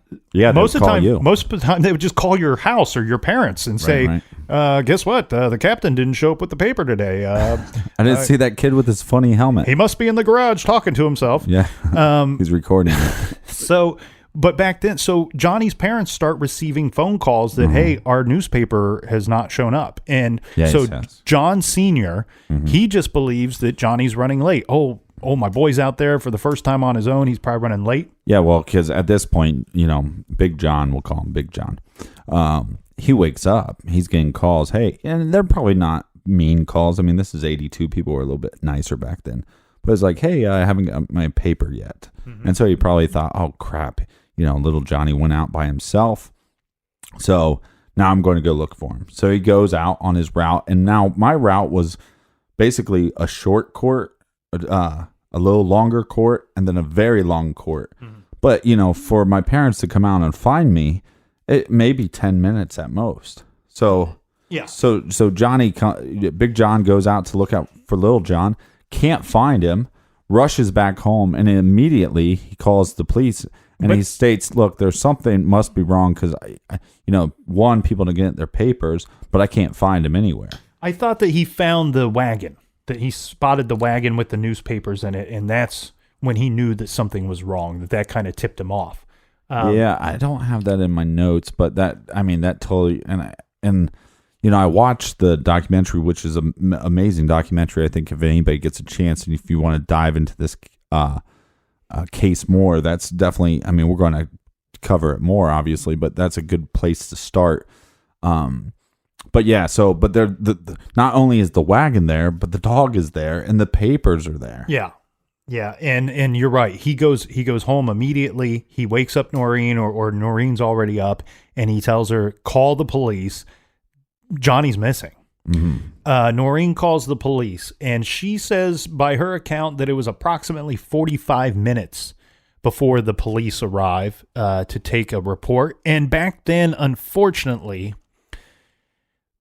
A: of the time they would just call your house or your parents and say, guess what? The captain didn't show up with the paper today.
E: I didn't see that kid with his funny helmet.
A: He must be in the garage talking to himself.
E: Yeah. He's recording it.
A: But back then, so Johnny's parents start receiving phone calls that, hey, our newspaper has not shown up. And John Sr., he just believes that Johnny's running late. Oh, my boy's out there for the first time on his own. He's probably running late.
E: Yeah, well, because at this point, Big John, we'll call him Big John. He wakes up. He's getting calls. Hey, and they're probably not mean calls. I mean, this is 82. People were a little bit nicer back then. But it's like, hey, I haven't got my paper yet. And so he probably thought, oh, crap. Little Johnny went out by himself. So now I'm going to go look for him. So he goes out on his route. And now my route was basically a short court, a little longer court, and then a very long court. But, for my parents to come out and find me, it may be 10 minutes at most. So,
A: yeah.
E: So Big John goes out to look out for Little John, can't find him, rushes back home, and immediately he calls the police. And he states, look, there's something must be wrong because, one, people don't get their papers, but I can't find them anywhere.
A: I thought that he found the wagon, that he spotted the wagon with the newspapers in it, and that's when he knew that something was wrong, that kind of tipped him off.
E: Yeah, I don't have that in my notes, but that totally, I watched the documentary, which is an amazing documentary. I think if anybody gets a chance and if you want to dive into this case more, that's definitely, we're going to cover it more, obviously, but that's a good place to start. But yeah, but not only is the wagon there, but the dog is there and the papers are there.
A: Yeah. Yeah, and you're right. He goes home immediately. He wakes up Noreen, or Noreen's already up, and he tells her, call the police. Johnny's missing. Mm-hmm. Noreen calls the police, and she says by her account that it was approximately 45 minutes before the police arrive to take a report. And back then, unfortunately,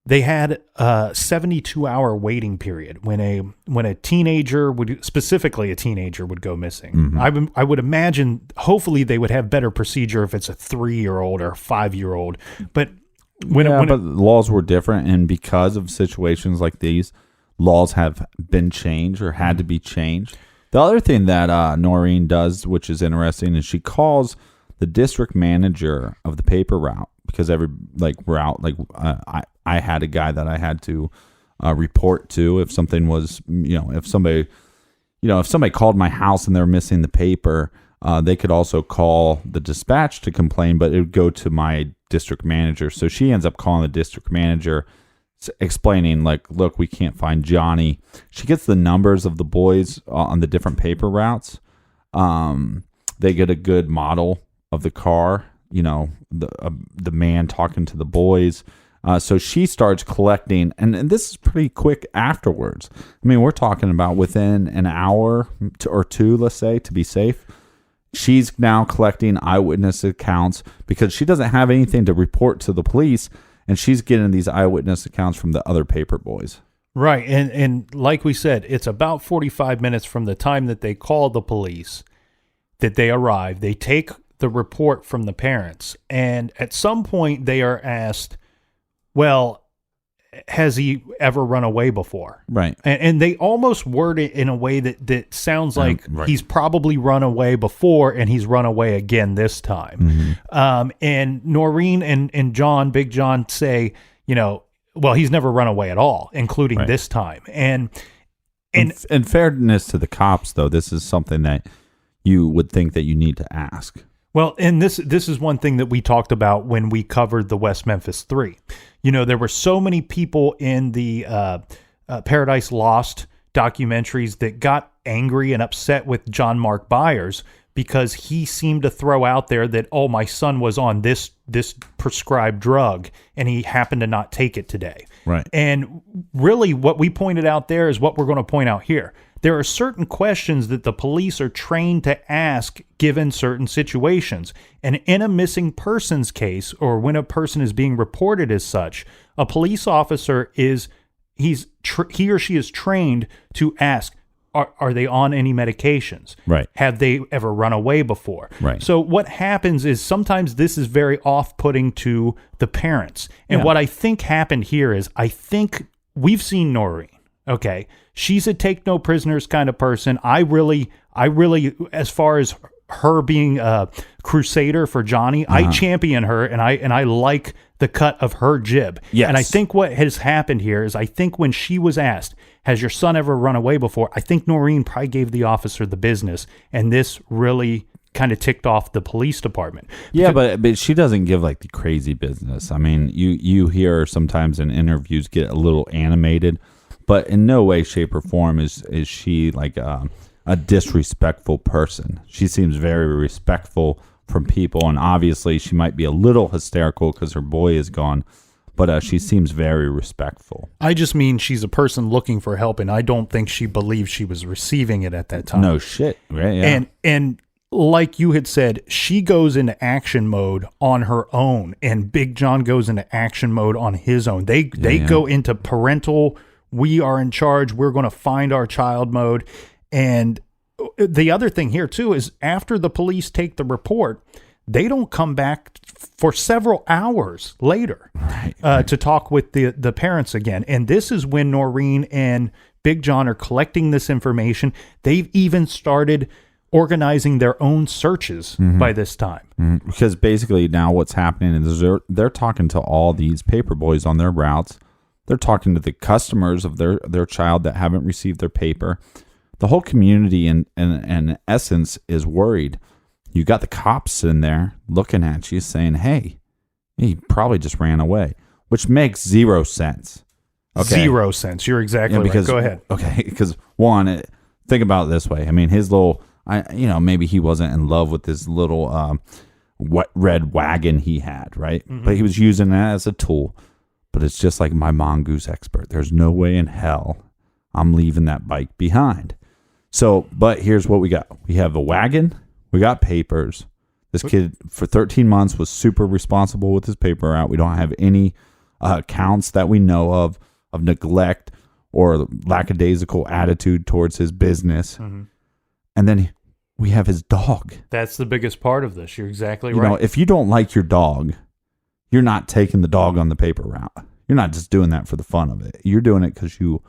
A: they had a 72-hour waiting period when a teenager specifically a teenager would go missing. Mm-hmm. I would imagine, hopefully, they would have better procedure if it's a 3-year-old or a 5-year-old. But but
E: laws were different, and because of situations like these, laws have been changed or had to be changed. The other thing that Noreen does, which is interesting, is she calls the district manager of the paper route, because I had a guy that I had to report to if something was, if somebody called my house and they're missing the paper, they could also call the dispatch to complain, but it would go to my district manager. So she ends up calling the district manager, explaining look, we can't find Johnny. She gets the numbers of the boys on the different paper routes. They get a good model of the car, the man talking to the boys. So she starts collecting, and this is pretty quick afterwards. We're talking about within an hour or two, let's say, to be safe. She's now collecting eyewitness accounts because she doesn't have anything to report to the police, and she's getting these eyewitness accounts from the other paper boys.
A: Right, and like we said, it's about 45 minutes from the time that they call the police that they arrive. They take the report from the parents, and at some point they are asked, well, has he ever run away before?
E: Right.
A: And they almost word it in a way that sounds like he's probably run away before and he's run away again this time. Mm-hmm. And Noreen and John, Big John, say, well, he's never run away at all, including this time. And in
E: fairness to the cops, though, this is something that you would think that you need to ask.
A: Well, and this is one thing that we talked about when we covered the West Memphis 3. There were so many people in the Paradise Lost documentaries that got angry and upset with John Mark Byers because he seemed to throw out there that, oh, my son was on this prescribed drug and he happened to not take it today.
E: Right.
A: And really what we pointed out there is what we're going to point out here. There are certain questions that the police are trained to ask given certain situations. And in a missing persons case, or when a person is being reported as such, a police officer he or she is trained to ask, are they on any medications?
E: Right.
A: Have they ever run away before?
E: Right.
A: So what happens is sometimes this is very off-putting to the parents. And what I think happened here is I think we've seen Noreen. Okay. She's a take no prisoners kind of person. I really, as far as her being a crusader for Johnny, I champion her and I like the cut of her jib.
E: Yes.
A: And I think what has happened here is I think when she was asked, has your son ever run away before? I think Noreen probably gave the officer the business, and this really kind of ticked off the police department.
E: Yeah, but she doesn't give the crazy business. You hear her sometimes in interviews get a little animated, but in no way, shape, or form is she a disrespectful person. She seems very respectful from people, and obviously she might be a little hysterical because her boy is gone, but she seems very respectful.
A: I just mean she's a person looking for help, and I don't think she believed she was receiving it at that time.
E: No shit. Right, yeah.
A: And like you had said, she goes into action mode on her own, and Big John goes into action mode on his own. They go into parental, we are in charge, we're going to find our child mode. And the other thing here too is after the police take the report, they don't come back for several hours later to talk with the parents again. And this is when Noreen and Big John are collecting this information. They've even started organizing their own searches by this time.
E: Because basically now what's happening is they're talking to all these paper boys on their routes. They're talking to the customers of their child that haven't received their paper. The whole community in essence is worried. You got the cops in there looking at you saying, hey, he probably just ran away, which makes zero sense. Okay?
A: 0 cents. You're exactly right. Go ahead.
E: Okay, because one, think about it this way. I mean, his little, maybe he wasn't in love with this little red wagon he had, right? But he was using that as a tool. But it's just like my mongoose expert. There's no way in hell I'm leaving that bike behind. So, but here's what we got. We have a wagon. We got papers. This kid for 13 months was super responsible with his paper route. We don't have any accounts that we know of neglect or lackadaisical attitude towards his business. And then we have his dog.
A: That's the biggest part of this. You're exactly right.
E: You know, if you don't like your dog, you're not taking the dog on the paper route. You're not just doing that for the fun of it. You're doing it because you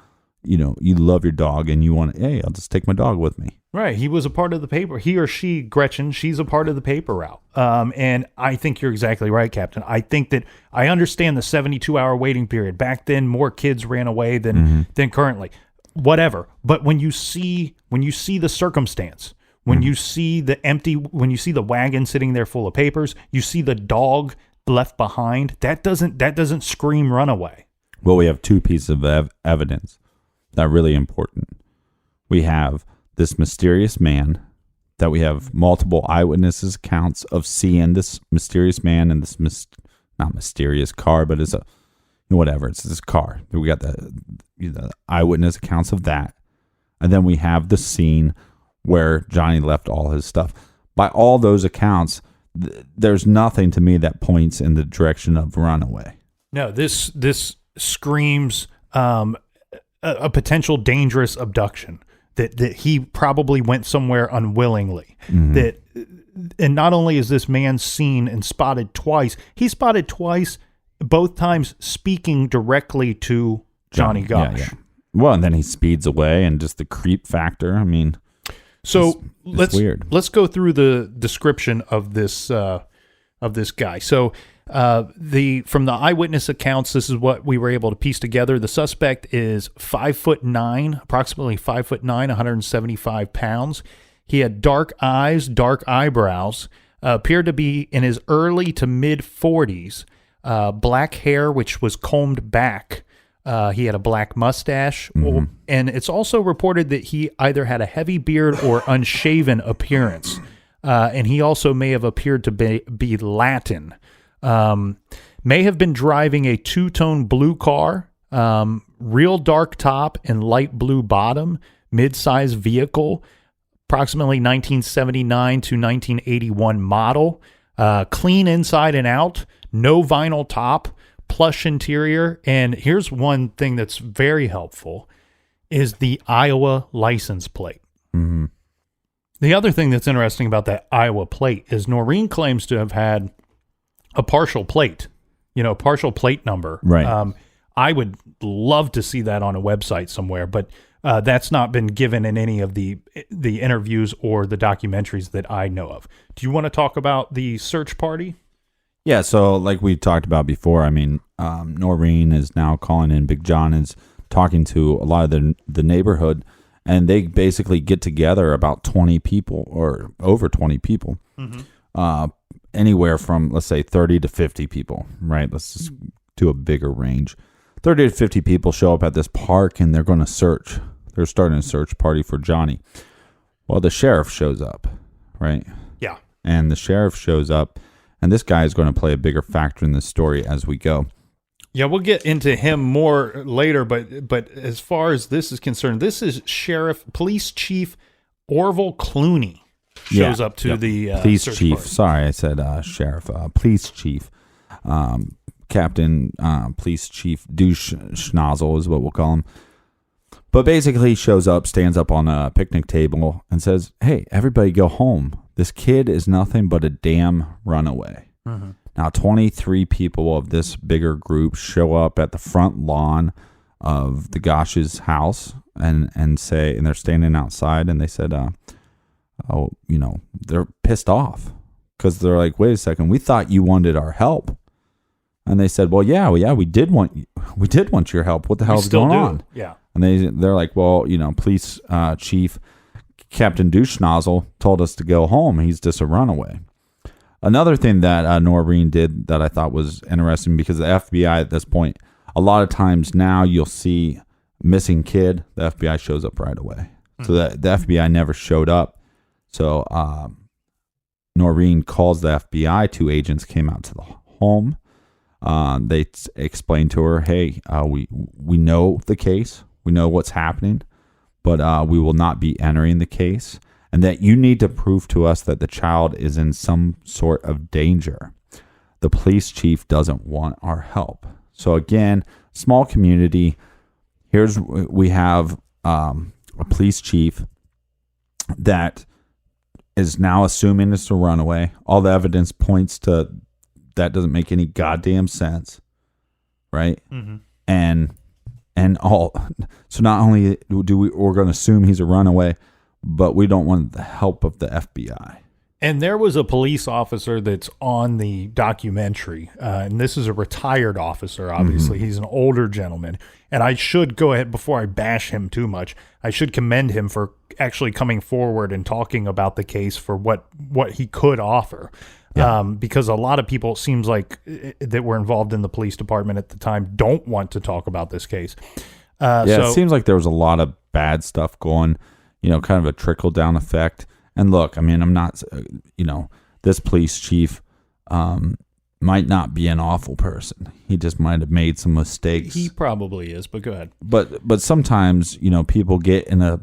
E: love your dog and you want to, hey, I'll just take my dog with me.
A: Right. He was a part of the paper. He or she, Gretchen, she's a part of the paper route. And I think you're exactly right, Captain. I think that I understand the 72-hour waiting period. Back then, more kids ran away than currently. Whatever. But when you see the circumstance, when you see the wagon sitting there full of papers, you see the dog left behind, that doesn't scream runaway.
E: Well, we have two pieces of evidence that are really important. We have this mysterious man that we have multiple eyewitnesses accounts of seeing this mysterious man and this not mysterious car, but it's it's this car. We got the eyewitness accounts of that. And then we have the scene where Johnny left all his stuff. By all those accounts, there's nothing to me that points in the direction of runaway. No,
A: this screams a potential dangerous abduction. That he probably went somewhere unwillingly. And not only is this man seen and spotted twice, he's spotted twice, both times speaking directly to Johnny Gosch.
E: Yeah. Well, and then he speeds away, and just the creep factor. I mean,
A: so
E: it's weird.
A: Let's go through the description of this guy. So from the eyewitness accounts, this is what we were able to piece together. The suspect is 5'9", approximately 5'9", 175 pounds. He had dark eyes, dark eyebrows, appeared to be in his early to mid 40s, black hair, which was combed back. He had a black mustache, and it's also reported that he either had a heavy beard or unshaven appearance. And he also may have appeared to be Latin. May have been driving a two-tone blue car, real dark top and light blue bottom, mid-size vehicle, approximately 1979 to 1981 model, clean inside and out, no vinyl top, plush interior. And here's one thing that's very helpful is the Iowa license plate. The other thing that's interesting about that Iowa plate is Noreen claims to have had a partial plate, partial plate number.
E: Right.
A: I would love to see that on a website somewhere, but that's not been given in any of the interviews or the documentaries that I know of. Do you want to talk about the search party?
E: Yeah, so like we talked about before, I mean, Noreen is now calling in. Big John is talking to a lot of the neighborhood, and they basically get together about 20 people or over 20 people, anywhere from, let's say, 30 to 50 people, right? Let's just do a bigger range. 30 to 50 people show up at this park, and they're going to search. They're starting a search party for Johnny. Well, the sheriff shows up, right?
A: Yeah.
E: And the sheriff shows up, and this guy is going to play a bigger factor in this story as we go.
A: Yeah, we'll get into him more later, but as far as this is concerned, this is Police Chief Orville Clooney shows up to the
E: police
A: search
E: chief.
A: party.
E: Sorry, I said sheriff. Police chief, Captain Police Chief Douche Schnozzle is what we'll call him. But basically, he shows up, stands up on a picnic table, and says, "Hey, everybody go home. This kid is nothing but a damn runaway." Mm-hmm. Now, 23 people of this bigger group show up at the front lawn of the Gosch's house and they're standing outside, and they said, they're pissed off because they're like, "Wait a second, we thought you wanted our help." And they said, "Well, yeah, we did want your help. What the hell is going on?"
A: Yeah.
E: And they're like, "Well, police chief Captain Douche-Nozzle told us to go home. He's just a runaway." Another thing that Noreen did that I thought was interesting, because the FBI at this point, a lot of times now you'll see missing kid, the FBI shows up right away. Mm-hmm. So the FBI never showed up. So Noreen calls the FBI. 2 agents came out to the home. They explained to her, "Hey, we know the case. We know what's happening, but we will not be entering the case, and that you need to prove to us that the child is in some sort of danger. The police chief doesn't want our help." So again, small community. We have a police chief that is now assuming it's a runaway. All the evidence points to that doesn't make any goddamn sense, right? Mm-hmm. So not only we're going to assume he's a runaway, but we don't want the help of the FBI.
A: And there was a police officer that's on the documentary, and this is a retired officer, obviously. Mm-hmm. He's an older gentleman. And I should go ahead, before I bash him too much, I should commend him for actually coming forward and talking about the case for what he could offer. Yeah. Because a lot of people, it seems like, that were involved in the police department at the time don't want to talk about this case.
E: It seems like there was a lot of bad stuff going, kind of a trickle-down effect. And look, I mean, I'm not, this police chief might not be an awful person. He just might have made some mistakes.
A: He probably is, but go ahead.
E: But sometimes, people get in a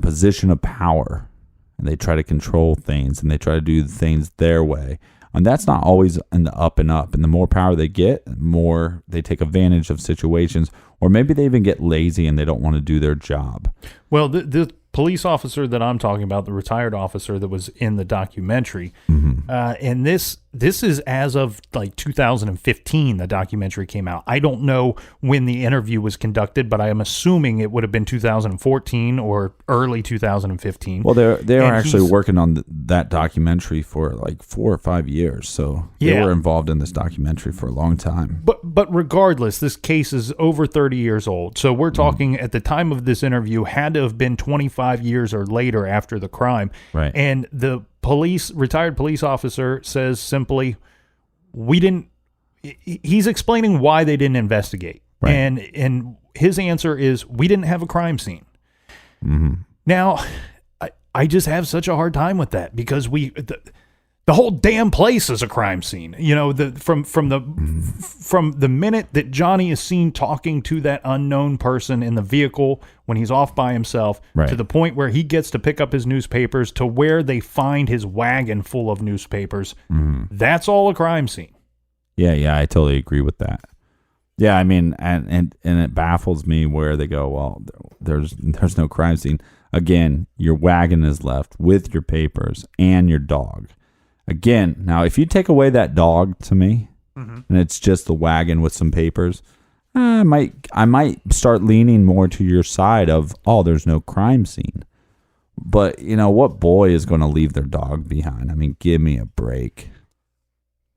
E: position of power, and they try to control things, and they try to do things their way. And that's not always in the up and up. And the more power they get, the more they take advantage of situations, or maybe they even get lazy and they don't want to do their job.
A: Well, the police officer that I'm talking about, the retired officer that was in the documentary, and this is as of like 2015, the documentary came out. I don't know when the interview was conducted, but I am assuming it would have been 2014 or early 2015.
E: Well, they are actually working on that documentary for like 4 or 5 years, so they were involved in this documentary for a long time.
A: But regardless, this case is over 30 years old, so we're talking at the time of this interview had to have been 25 years or later after the crime,
E: right?
A: And the retired police officer says simply, he's explaining why they didn't investigate. Right. And his answer is, we didn't have a crime scene. Mm-hmm. Now, I just have such a hard time with that, because the whole damn place is a crime scene. From the minute that Johnny is seen talking to that unknown person in the vehicle when he's off by himself, right, to the point where he gets to pick up his newspapers, to where they find his wagon full of newspapers, that's all a crime scene.
E: Yeah, I totally agree with that. Yeah, I mean, and it baffles me where they go, well, there's no crime scene. Again, your wagon is left with your papers and your dog. Again, now, if you take away that dog to me, and it's just the wagon with some papers, I might start leaning more to your side of, there's no crime scene. But, what boy is going to leave their dog behind? I mean, give me a break.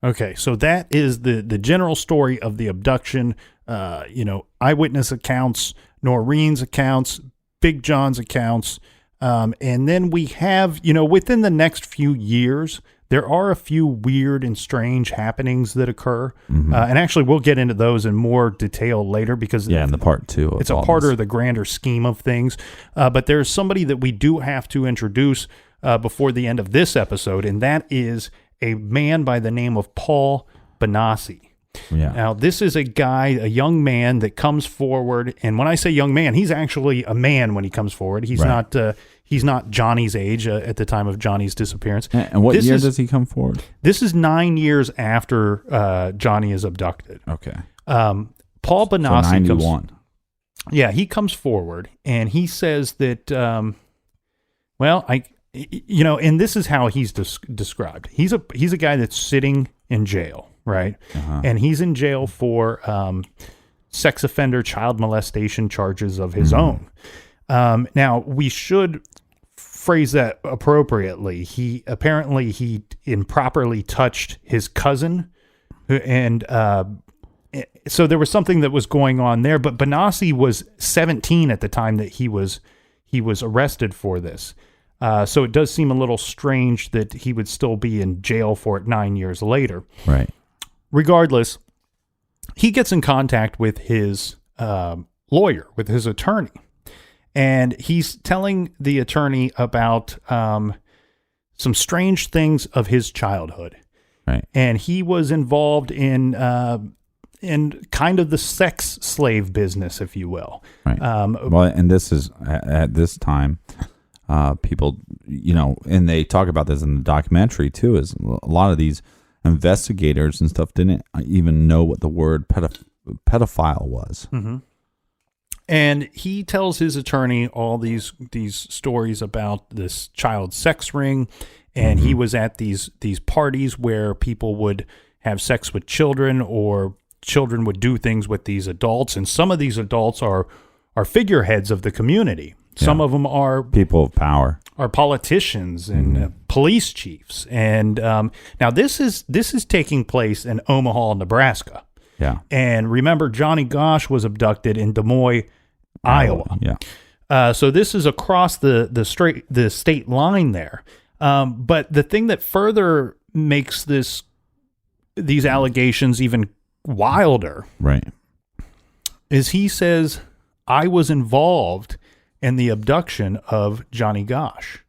A: Okay, so that is the general story of the abduction. Eyewitness accounts, Noreen's accounts, Big John's accounts. And then we have, within the next few years, there are a few weird and strange happenings that occur. And actually, we'll get into those in more detail later, because
E: in the part 2.
A: It's a part of the grander scheme of things. But there's somebody that we do have to introduce before the end of this episode, and that is a man by the name of Paul Bonacci.
E: Yeah.
A: Now, this is a young man that comes forward, and when I say young man, he's actually a man when he comes forward. He's not Johnny's age at the time of Johnny's disappearance.
E: And what year does he come forward?
A: This is 9 years after Johnny is abducted.
E: Okay.
A: Paul Bonacci
E: so 91.
A: Yeah, he comes forward and he says that, and this is how he's described. He's a guy that's sitting in jail, right? And he's in jail for sex offender, child molestation charges of his own. Now, we should phrase that appropriately. He improperly touched his cousin, and so there was something that was going on there. But Benassi was 17 at the time that he was arrested for this. So it does seem a little strange that he would still be in jail for it 9 years later.
E: Right.
A: Regardless, he gets in contact with his lawyer, with his attorney, and he's telling the attorney about some strange things of his childhood.
E: Right.
A: And he was involved in kind of the sex slave business, if you will.
E: Right. And this is at this time, people, and they talk about this in the documentary too, is a lot of these investigators and stuff didn't even know what the word pedophile was.
A: Mm-hmm. And he tells his attorney all these stories about this child sex ring, and he was at these parties where people would have sex with children, or children would do things with these adults, and some of these adults are figureheads of the community. Some of them are
E: people of power,
A: are politicians and police chiefs. And now this is taking place in Omaha, Nebraska.
E: Yeah.
A: And remember, Johnny Gosch was abducted in Des Moines, Iowa.
E: Yeah.
A: So this is across the state line there. But the thing that further makes these allegations even wilder,
E: right,
A: is he says, I was involved in the abduction of Johnny Gosch.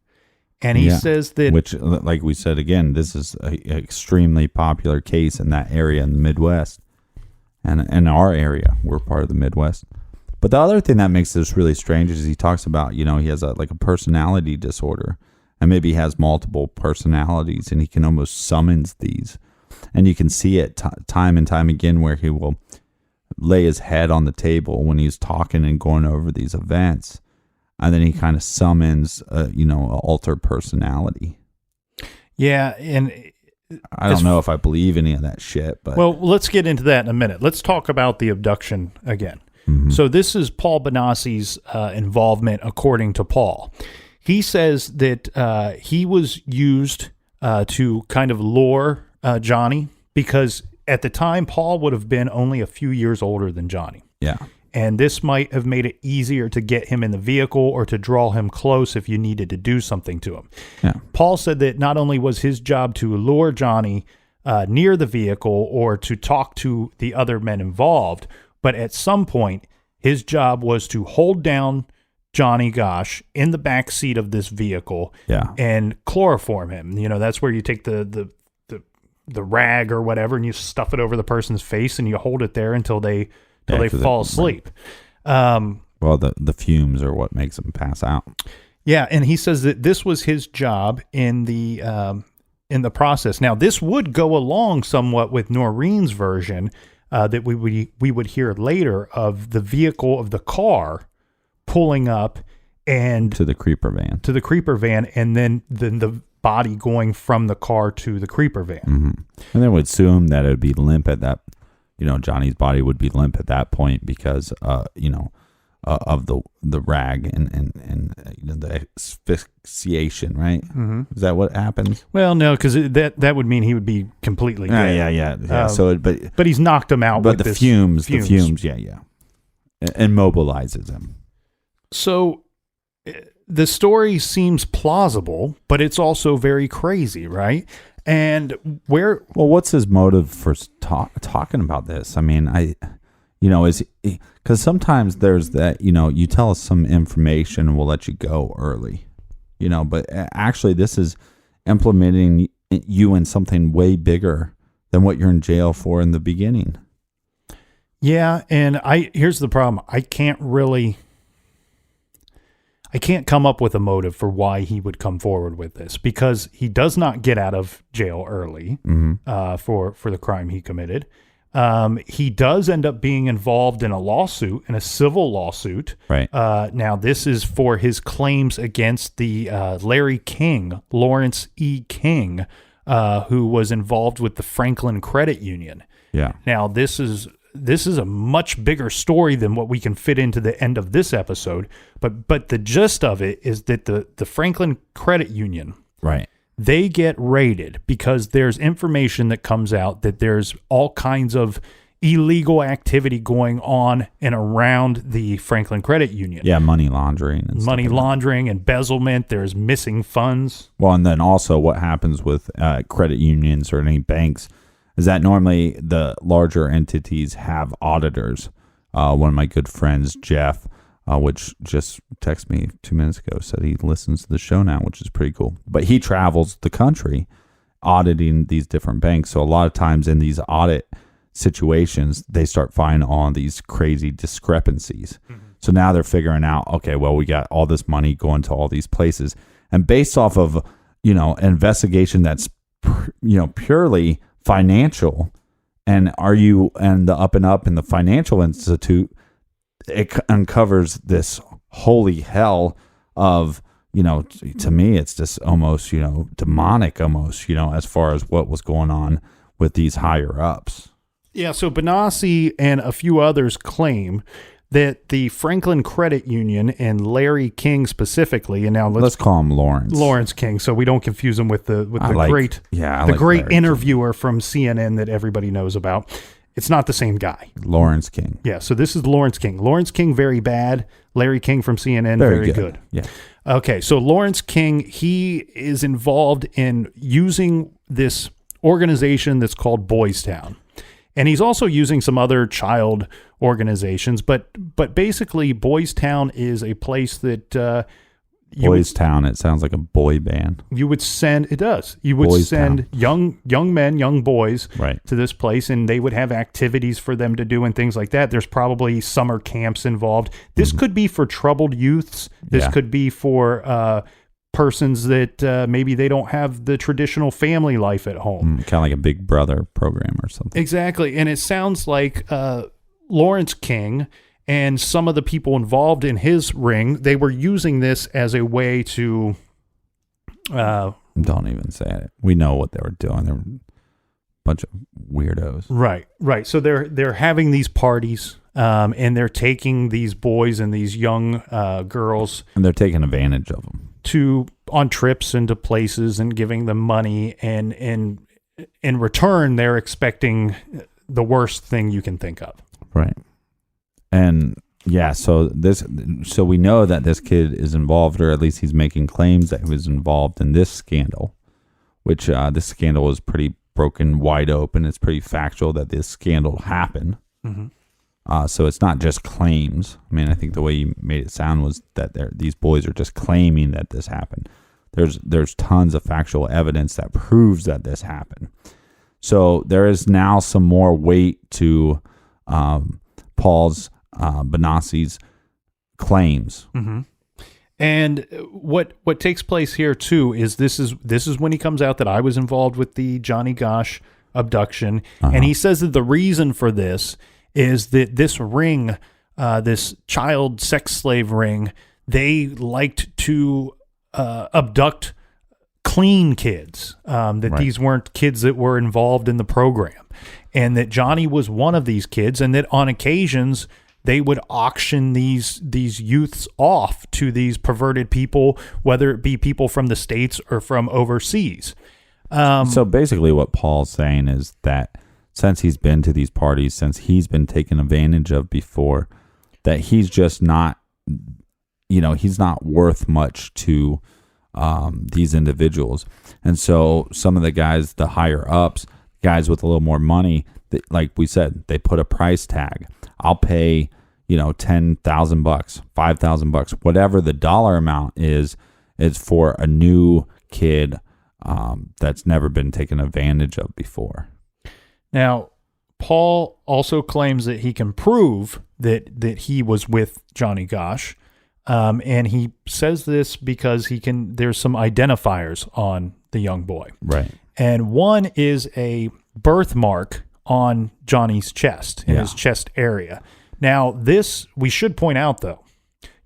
A: And he says that...
E: Which, like we said again, this is an extremely popular case in that area in the Midwest. And in our area, we're part of the Midwest. But the other thing that makes this really strange is he talks about, he has a personality disorder. And maybe he has multiple personalities, and he can almost summons these. And you can see it time and time again where he will lay his head on the table when he's talking and going over these events. And then he kind of summons, an alter personality.
A: Yeah, and
E: I don't know if I believe any of that shit. But
A: well, let's get into that in a minute. Let's talk about the abduction again. Mm-hmm. So this is Paul Benassi's involvement, according to Paul. He says that he was used to kind of lure Johnny, because at the time, Paul would have been only a few years older than Johnny.
E: Yeah.
A: And this might have made it easier to get him in the vehicle or to draw him close if you needed to do something to him.
E: Yeah.
A: Paul said that not only was his job to lure Johnny near the vehicle or to talk to the other men involved, but at some point, his job was to hold down Johnny Gosch in the back seat of this vehicle and chloroform him. That's where you take the rag or whatever and you stuff it over the person's face and you hold it there until they fall asleep.
E: Well, the fumes are what makes them pass out.
A: Yeah, and he says that this was his job in the process. Now, this would go along somewhat with Noreen's version that we would hear later of the vehicle of the car pulling up and
E: to the creeper van,
A: and then the body going from the car to the creeper van.
E: Mm-hmm. And then would assume that it would be limp at that. Johnny's body would be limp at that point because, of the rag and the asphyxiation, right?
A: Mm-hmm.
E: Is that what happens?
A: Well, no, because that would mean he would be completely dead.
E: Yeah. But
A: he's knocked him out.
E: But
A: with
E: the fumes, yeah, immobilizes him.
A: So the story seems plausible, but it's also very crazy, right? And
E: what's his motive for talking about this? I mean, because sometimes there's that, you tell us some information and we'll let you go early, but actually this is implementing you in something way bigger than what you're in jail for in the beginning.
A: Yeah. And here's the problem. I can't come up with a motive for why he would come forward with this, because he does not get out of jail early for the crime he committed. He does end up being involved in a lawsuit, in a civil lawsuit.
E: Right.
A: Now, this is for his claims against the Larry King, Lawrence E. King, who was involved with the Franklin Credit Union.
E: Yeah.
A: Now, this is a much bigger story than what we can fit into the end of this episode. But the gist of it is that the Franklin Credit Union,
E: right,
A: they get raided because there's information that comes out that there's all kinds of illegal activity going on and around the Franklin Credit Union.
E: Yeah, money laundering. And
A: money laundering, embezzlement, there's missing funds.
E: Well, and then also what happens with credit unions or any banks is that normally the larger entities have auditors. One of my good friends, Jeff, which just texted me 2 minutes ago, said he listens to the show now, which is pretty cool. But he travels the country auditing these different banks. So a lot of times in these audit situations, they start finding all these crazy discrepancies. Mm-hmm. So now they're figuring out, okay, well, we got all this money going to all these places. And based off of, an investigation that's, purely financial, and the Up and Up in the Financial Institute, it uncovers this holy hell of, to me, it's just almost, demonic almost, as far as what was going on with these higher ups.
A: Yeah, so Benassi and a few others claim that the Franklin Credit Union and Larry King specifically, and now let's
E: call him Lawrence
A: King, so we don't confuse him with the great
E: Larry
A: interviewer from CNN that everybody knows about. It's not the same guy.
E: Lawrence King.
A: Yeah, so this is Lawrence King. Lawrence King, very bad. Larry King from CNN, very good.
E: Yeah.
A: Okay, so Lawrence King, he is involved in using this organization that's called Boys Town. And he's also using some other child organizations, but basically Boys Town is a place that
E: Boys Town, it sounds like a boy band.
A: You would send young men, young boys to this place, and they would have activities for them to do and things like that. There's probably summer camps involved. This could be for troubled youths. This could be for persons that maybe they don't have the traditional family life at home.
E: Kind of like a Big Brother program or something.
A: Exactly. And it sounds like Lawrence King and some of the people involved in his ring, they were using this as a way to...
E: don't even say it. We know what they were doing. They're a bunch of weirdos.
A: Right. So they're having these parties, and they're taking these boys and these young girls...
E: And they're taking advantage of them.
A: On trips into places and giving them money, and in return they're expecting the worst thing you can think of.
E: Right. And so we know that this kid is involved, or at least he's making claims that he was involved in this scandal, which this scandal is pretty broken wide open. It's pretty factual that this scandal happened. Mm-hmm. So it's not just claims. I mean, I think the way you made it sound was that these boys are just claiming that this happened. There's tons of factual evidence that proves that this happened. So there is now some more weight to Paul's Benassi's claims.
A: Mm-hmm. And what takes place here too is this is when he comes out that I was involved with the Johnny Gosch abduction, and he says that the reason for this is that this ring, this child sex slave ring, they liked to abduct clean kids, these weren't kids that were involved in the program, and that Johnny was one of these kids, and that on occasions they would auction these youths off to these perverted people, whether it be people from the States or from overseas.
E: So basically what Paul's saying is that since he's been to these parties, since he's been taken advantage of before, that he's just not, he's not worth much to these individuals. And so some of the guys, the higher ups, guys with a little more money, like we said, they put a price tag. I'll pay, $10,000, $5,000, whatever the dollar amount is for a new kid that's never been taken advantage of before.
A: Now, Paul also claims that he can prove that he was with Johnny Gosch, and he says this because there's some identifiers on the young boy.
E: Right.
A: And one is a birthmark on Johnny's chest, in his chest area. Now, this, we should point out, though,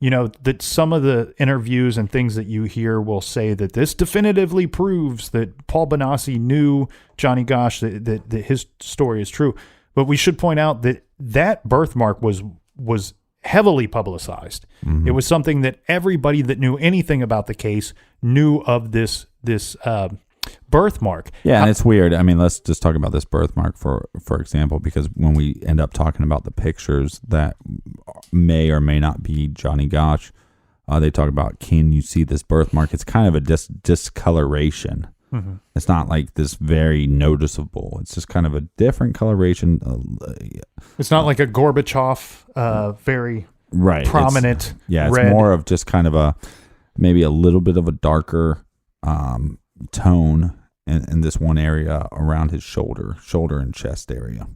A: that some of the interviews and things that you hear will say that this definitively proves that Paul Bonacci knew Johnny Gosch, that his story is true. But we should point out that birthmark was heavily publicized. Mm-hmm. It was something that everybody that knew anything about the case knew of this birthmark.
E: Yeah, and it's weird. I mean, let's just talk about this birthmark for example, because when we end up talking about the pictures that may or may not be Johnny Gosch, they talk about, can you see this birthmark? It's kind of a discoloration. Mm-hmm. It's not like this very noticeable. It's just kind of a different coloration.
A: It's not like a Gorbachev, very prominent
E: it's
A: red.
E: More of just kind of maybe a little bit of a darker tone in this one area around his shoulder and chest area.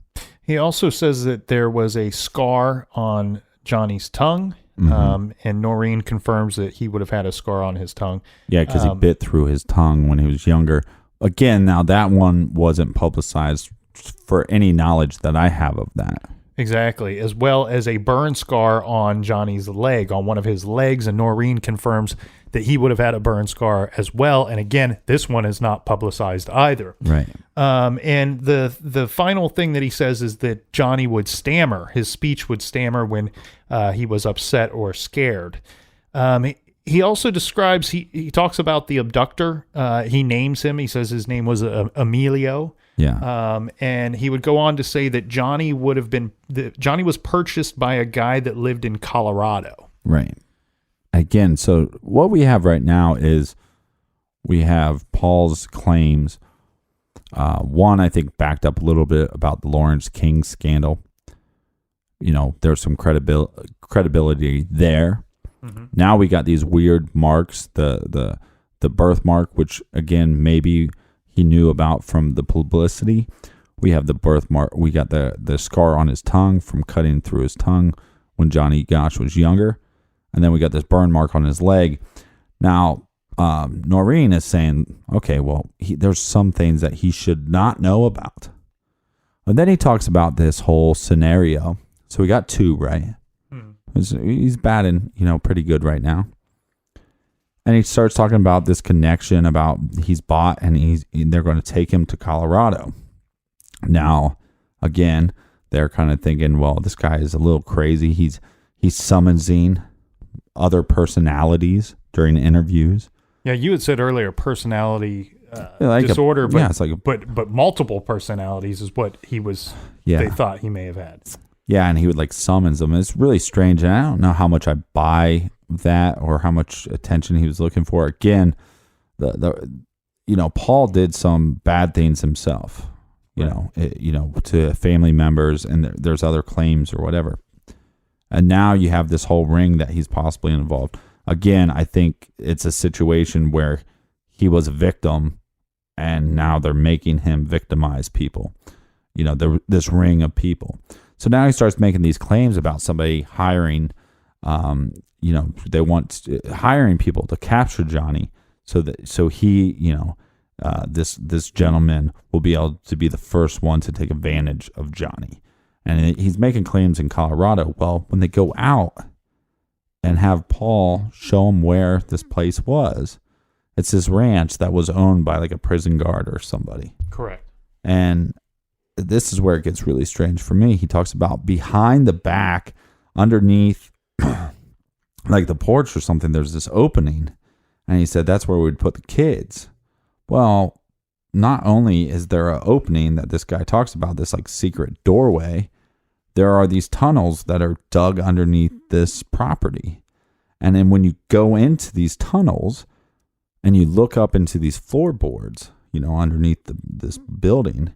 A: He also says that there was a scar on Johnny's tongue, and Noreen confirms that he would have had a scar on his tongue.
E: Yeah, because he bit through his tongue when he was younger. Again, now that one wasn't publicized for any knowledge that I have of that.
A: Exactly, as well as a burn scar on Johnny's leg, on one of his legs, and Noreen confirms that he would have had a burn scar as well. And again, this one is not publicized either.
E: Right.
A: And the final thing that he says is that Johnny would stammer. His speech would stammer when he was upset or scared. He also describes, he talks about the abductor. He names him. He says his name was Emilio.
E: Yeah.
A: And he would go on to say that Johnny was purchased by a guy that lived in Colorado.
E: Right. Again, so what we have right now is we have Paul's claims. One, I think, backed up a little bit about the Lawrence King scandal. There's some credibility there. Mm-hmm. Now we got these weird marks, the birthmark, which again maybe he knew about from the publicity. We have the birthmark. We got the scar on his tongue from cutting through his tongue when Johnny Gosch was younger. And then we got this burn mark on his leg. Now, Noreen is saying, okay, well, there's some things that he should not know about. And then he talks about this whole scenario. So we got two, right? He's batting, pretty good right now. And he starts talking about this connection about he's bought and they're going to take him to Colorado. Now, again, they're kind of thinking, well, this guy is a little crazy. He's summoning other personalities during interviews.
A: Yeah, you had said earlier personality disorder, but multiple personalities is what he was. Yeah. They thought he may have had.
E: Yeah, and he would summons them. It's really strange, and I don't know how much I buy that or how much attention he was looking for. Again, Paul did some bad things himself. To family members, and there's other claims or whatever. And now you have this whole ring that he's possibly involved. Again, I think it's a situation where he was a victim, and now they're making him victimize people. This ring of people. So now he starts making these claims about somebody hiring. They want hiring people to capture Johnny, so he, this gentleman will be able to be the first one to take advantage of Johnny. And he's making claims in Colorado. Well, when they go out and have Paul show them where this place was, it's this ranch that was owned by a prison guard or somebody.
A: Correct.
E: And this is where it gets really strange for me. He talks about behind the back, underneath the porch or something, there's this opening. And he said that's where we'd put the kids. Well, not only is there an opening that this guy talks about, this secret doorway, there are these tunnels that are dug underneath this property. And then when you go into these tunnels and you look up into these floorboards, underneath this building,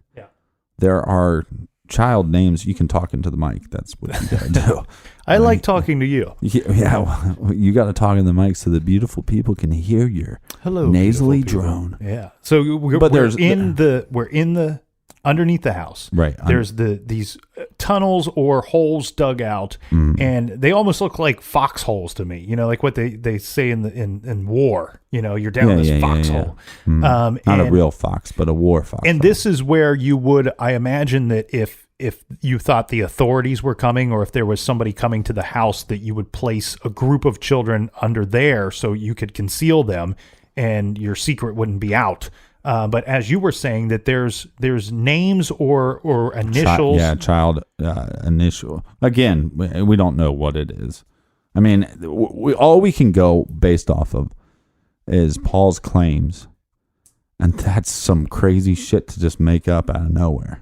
E: there are child names. You can talk into the mic. That's what you got to do.
A: I like talking to you.
E: Yeah, well, you got to talk in the mic so the beautiful people can hear your nasally drone.
A: Yeah. So we're in the underneath the house.
E: Right.
A: There's these tunnels or holes dug out, and they almost look like foxholes to me. You know, like what they say in war. You know, you're down this foxhole.
E: Not a real fox, but a war fox.
A: And this is where you would, I imagine that if you thought the authorities were coming, or if there was somebody coming to the house, that you would place a group of children under there so you could conceal them and your secret wouldn't be out. But as you were saying, that there's names or initials.
E: Child initial. Again, we don't know what it is. I mean, all we can go based off of is Paul's claims, and that's some crazy shit to just make up out of nowhere.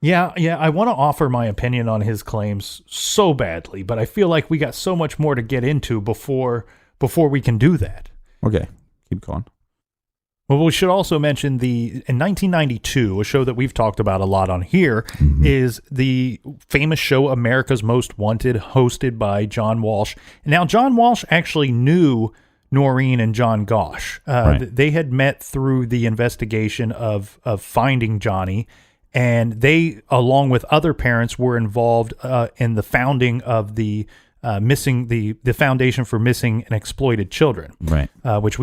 A: Yeah, I want to offer my opinion on his claims so badly, but I feel like we got so much more to get into before we can do that.
E: Okay, keep going.
A: Well, we should also mention in 1992, a show that we've talked about a lot on here, is the famous show America's Most Wanted, hosted by John Walsh. Now, John Walsh actually knew Noreen and John Gosch.
E: Right.
A: They had met through the investigation of finding Johnny, and they, along with other parents, were involved in the founding of the Foundation for Missing and Exploited Children,
E: right?
A: Which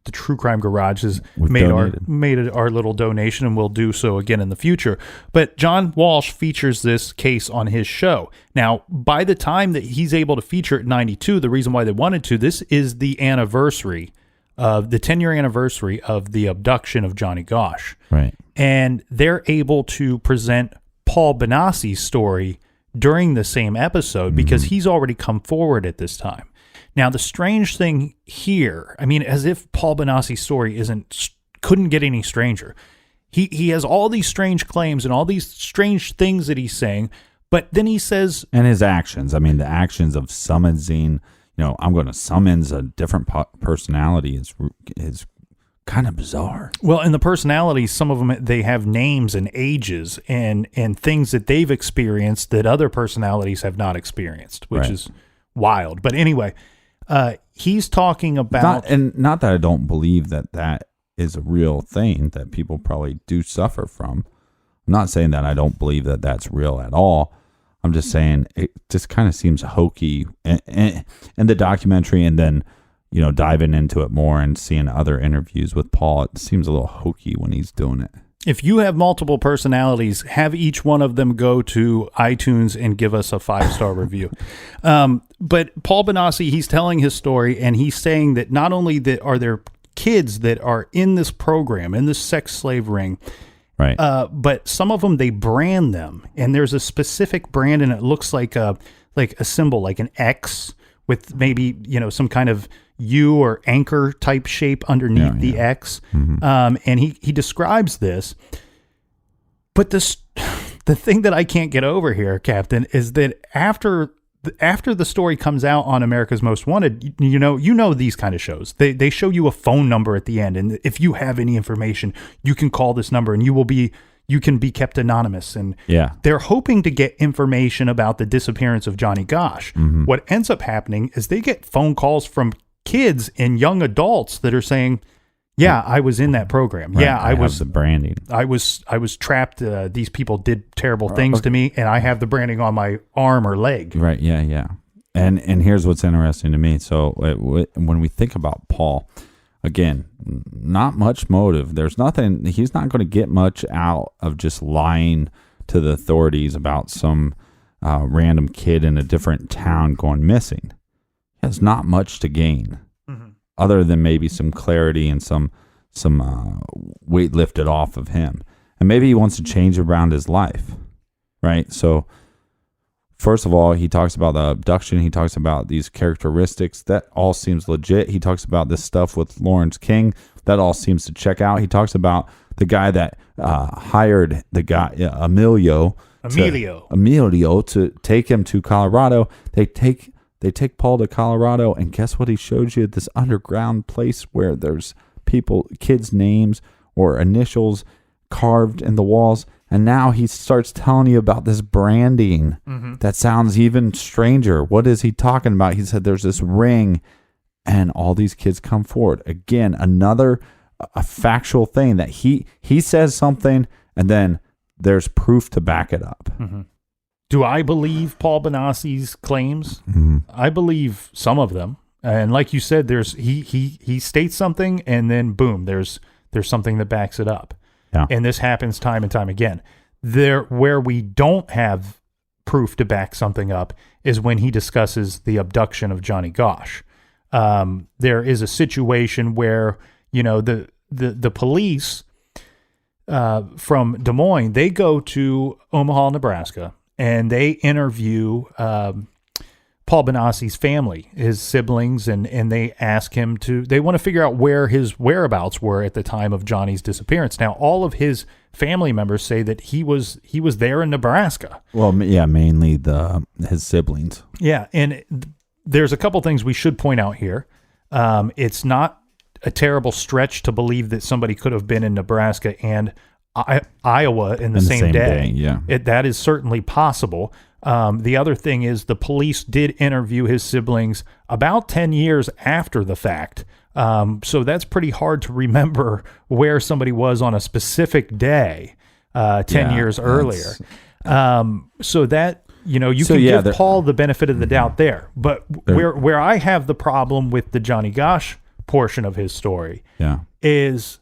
A: the True Crime Garage has made our little donation, and will do so again in the future. But John Walsh features this case on his show. Now, by the time that he's able to feature it in 92, the reason why they wanted to, this is the anniversary of the 10-year anniversary of the abduction of Johnny Gosch.
E: Right.
A: And they're able to present Paul Bonassi's story during the same episode because he's already come forward at this time. Now, the strange thing here, I mean, as if Paul Bonassi's story couldn't get any stranger. He has all these strange claims and all these strange things that he's saying, but then he says...
E: And his actions, I mean, the actions of summoning, I'm going to summons a different personality is kind of bizarre.
A: Well, and the personalities, some of them, they have names and ages and things that they've experienced that other personalities have not experienced, which is wild. But anyway... he's talking about...
E: Not that I don't believe that is a real thing that people probably do suffer from. I'm not saying that I don't believe that that's real at all. I'm just saying it just kind of seems hokey in the documentary, and then, diving into it more and seeing other interviews with Paul, it seems a little hokey when he's doing it.
A: If you have multiple personalities, have each one of them go to iTunes and give us a 5-star review. But Paul Bonassi, he's telling his story, and he's saying that not only that are there kids that are in this program, in this sex slave ring,
E: right?
A: But some of them, they brand them, and there's a specific brand, and it looks like a symbol, like an X with maybe some kind of U or anchor type shape underneath the X. And he describes this. But the thing that I can't get over here, Captain, is that after the story comes out on America's Most Wanted, you know these kind of shows. They show you a phone number at the end, and if you have any information, you can call this number and you can be kept anonymous. And they're hoping to get information about the disappearance of Johnny Gosch. What ends up happening is they get phone calls from kids and young adults that are saying, I was in that program.
E: Right.
A: I was
E: the branding.
A: I was trapped. These people did terrible things to me, and I have the branding on my arm or leg.
E: Right. Yeah. And here's what's interesting to me. So when we think about Paul, again, not much motive. There's nothing. He's not going to get much out of just lying to the authorities about some random kid in a different town going missing. He has not much to gain, other than maybe some clarity and some weight lifted off of him. And maybe he wants to change around his life, right? So first of all, he talks about the abduction. He talks about these characteristics. That all seems legit. He talks about this stuff with Lawrence King. That all seems to check out. He talks about the guy that hired the guy, Emilio, to take him to Colorado. They take Paul to Colorado, and guess what he showed you? This underground place where there's kids' names or initials carved in the walls. And now he starts telling you about this branding. That sounds even stranger. What is he talking about? He said there's this ring, and all these kids come forward. Again, another a factual thing that he says something, and then there's proof to back it up.
A: Mm-hmm. Do I believe Paul Bonassi's claims?
E: Mm-hmm.
A: I believe some of them. And like you said, there's he states something and then boom, there's something that backs it up.
E: Yeah.
A: And this happens time and time again. Where we don't have proof to back something up is when he discusses the abduction of Johnny Gosch. There is a situation where, the police from Des Moines, they go to Omaha, Nebraska, and they interview Paul Bonassi's family, his siblings, and they ask him they want to figure out where his whereabouts were at the time of Johnny's disappearance. Now, all of his family members say that he was there in Nebraska.
E: Well, yeah, mainly his siblings.
A: Yeah, and there's a couple things we should point out here. It's not a terrible stretch to believe that somebody could have been in Nebraska and Iowa in the same day.
E: Yeah,
A: that is certainly possible. The other thing is the police did interview his siblings about 10 years after the fact. So that's pretty hard to remember where somebody was on a specific day 10 years earlier. So that, you can give Paul the benefit of the doubt there. But where I have the problem with the Johnny Gosch portion of his story is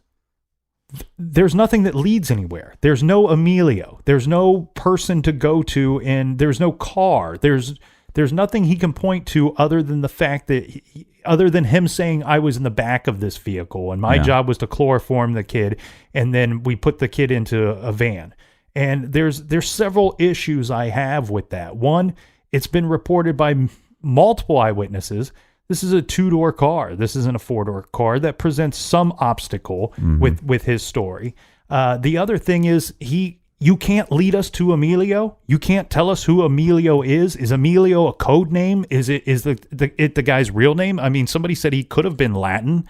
A: there's nothing that leads anywhere. There's no Emilio. There's no person to go to, and there's no car. There's nothing he can point to other than the fact that other than him saying I was in the back of this vehicle and my job was to chloroform the kid, and then we put the kid into a van. And there's several issues I have with that. One, it's been reported by multiple eyewitnesses. This is a 2-door car. This isn't a 4-door car. That presents some obstacle with his story. The other thing is you can't lead us to Emilio. You can't tell us who Emilio is. Is Emilio a code name? Is the guy's real name? I mean, somebody said he could have been Latin.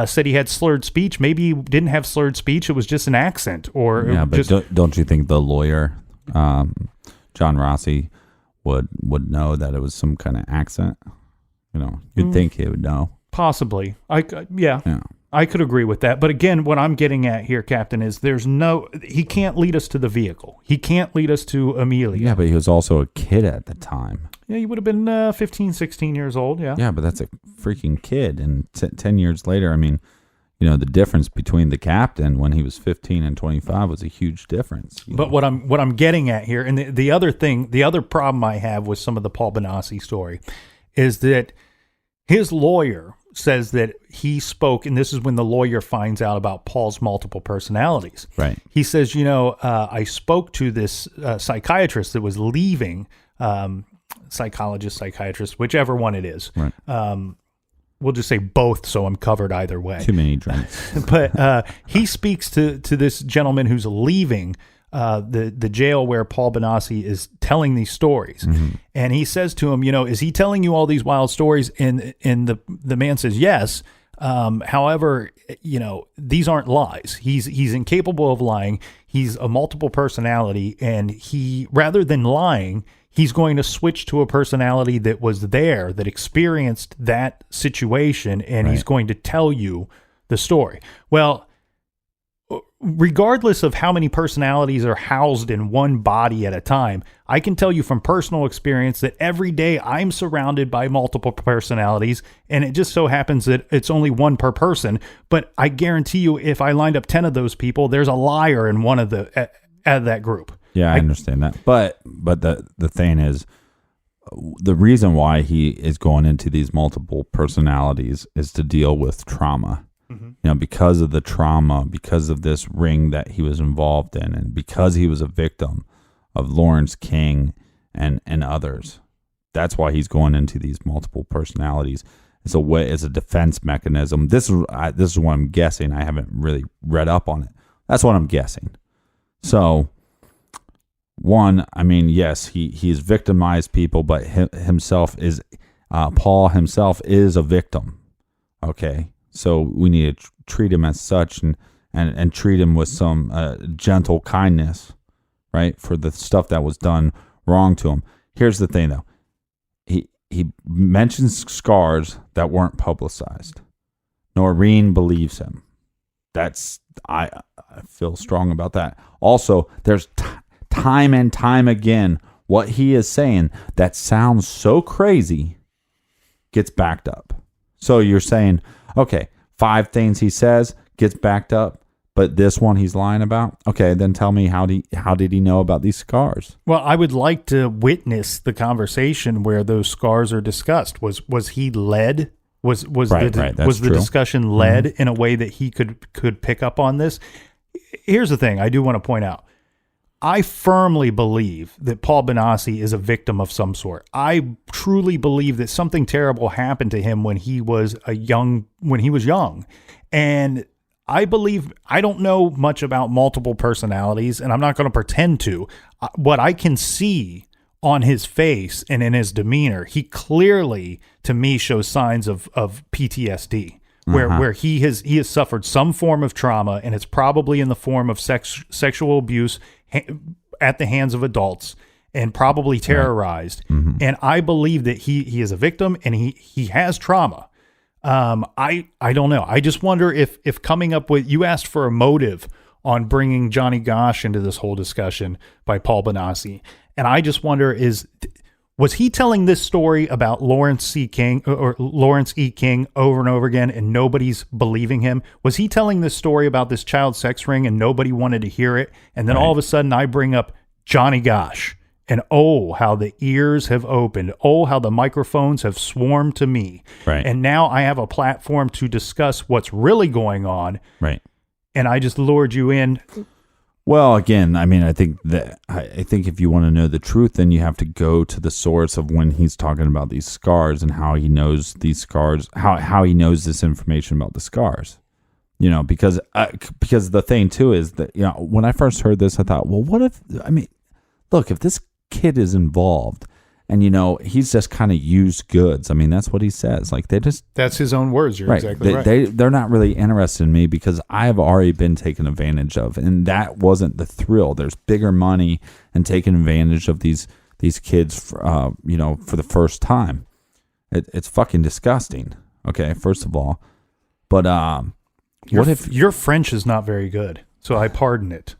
A: Said he had slurred speech. Maybe he didn't have slurred speech. It was just an accent.
E: But don't you think the lawyer, John Rossi, would know that it was some kind of accent? You'd think he would know.
A: Possibly. I could agree with that. But again, what I'm getting at here, Captain, is he can't lead us to the vehicle. He can't lead us to Emilio.
E: Yeah, but he was also a kid at the time.
A: Yeah, he would have been 15, 16 years old, yeah.
E: Yeah, but that's a freaking kid. And 10 years later, I mean, the difference between the captain when he was 15 and 25 was a huge difference.
A: But what I'm getting at here, and the other problem I have with some of the Paul Bonassi story is that his lawyer says that he spoke, and this is when the lawyer finds out about Paul's multiple personalities.
E: Right.
A: He says, I spoke to this psychiatrist that was leaving, psychiatrist, whichever one it is.
E: Right.
A: We'll just say both, so I'm covered either way.
E: Too many drinks.
A: But he speaks to this gentleman who's leaving the jail where Paul Bonassi is telling these stories. Mm-hmm. And he says to him, is he telling you all these wild stories? And the man says, yes. However, these aren't lies. He's incapable of lying. He's a multiple personality, and he, rather than lying, he's going to switch to a personality that was there, that experienced that situation, and he's going to tell you the story. Well, regardless of how many personalities are housed in one body at a time, I can tell you from personal experience that every day I'm surrounded by multiple personalities, and it just so happens that it's only one per person. But I guarantee you, if I lined up 10 of those people, there's a liar in one of out of that group.
E: Yeah, I understand that. But the thing is, the reason why he is going into these multiple personalities is to deal with trauma. Mm-hmm. Because of the trauma, because of this ring that he was involved in, and because he was a victim of Lawrence King and others. That's why he's going into these multiple personalities. It's a defense mechanism. This is what I'm guessing. I haven't really read up on it. That's what I'm guessing. So, one, I mean, yes, he's victimized people, but Paul himself is a victim. Okay. So we need to treat him as such and treat him with some gentle kindness, right, for the stuff that was done wrong to him. Here's the thing, though. He mentions scars that weren't publicized. Noreen believes him. I I feel strong about that. Also, there's time and time again, what he is saying that sounds so crazy gets backed up. So you're saying, okay, 5 things he says gets backed up, but this one he's lying about? Okay, then tell me how did he know about these scars?
A: Well, I would like to witness the conversation where those scars are discussed. Was he led? Was the discussion led in a way that he could pick up on this? Here's the thing I do want to point out. I firmly believe that Paul Bonacci is a victim of some sort. I truly believe that something terrible happened to him when he was young. And I believe, I don't know much about multiple personalities, and I'm not going to pretend to. What I can see on his face and in his demeanor, he clearly, to me, shows signs of PTSD, where he has suffered some form of trauma, and it's probably in the form of sexual abuse at the hands of adults, and probably terrorized. Right. Mm-hmm. And I believe that he is a victim, and he has trauma. I don't know. I just wonder if coming up with, you asked for a motive on bringing Johnny Gosch into this whole discussion by Paul Bonacci. And I just wonder, was he telling this story about Lawrence E. King over and over again and nobody's believing him? Was he telling this story about this child sex ring and nobody wanted to hear it? And then all of a sudden I bring up Johnny Gosch, and oh, how the ears have opened. Oh, how the microphones have swarmed to me. Right. And now I have a platform to discuss what's really going on.
E: Right.
A: And I just lured you in.
E: Well, again, I mean, I think if you want to know the truth, then you have to go to the source of when he's talking about these scars and how he knows these scars, how he knows this information about the scars. You know, because the thing too is that, you know, when I first heard this, I thought, well, what if, I mean, look, if this kid is involved and, you know, he's just kind of used goods. I mean, that's what he says. Like,
A: that's his own words. You're right. Exactly right.
E: They're not really interested in me because I have already been taken advantage of. And that wasn't the thrill. There's bigger money and taking advantage of these kids, for, you know, for the first time. It's fucking disgusting. Okay. First of all, but, what if
A: your French is not very good? So I pardon it.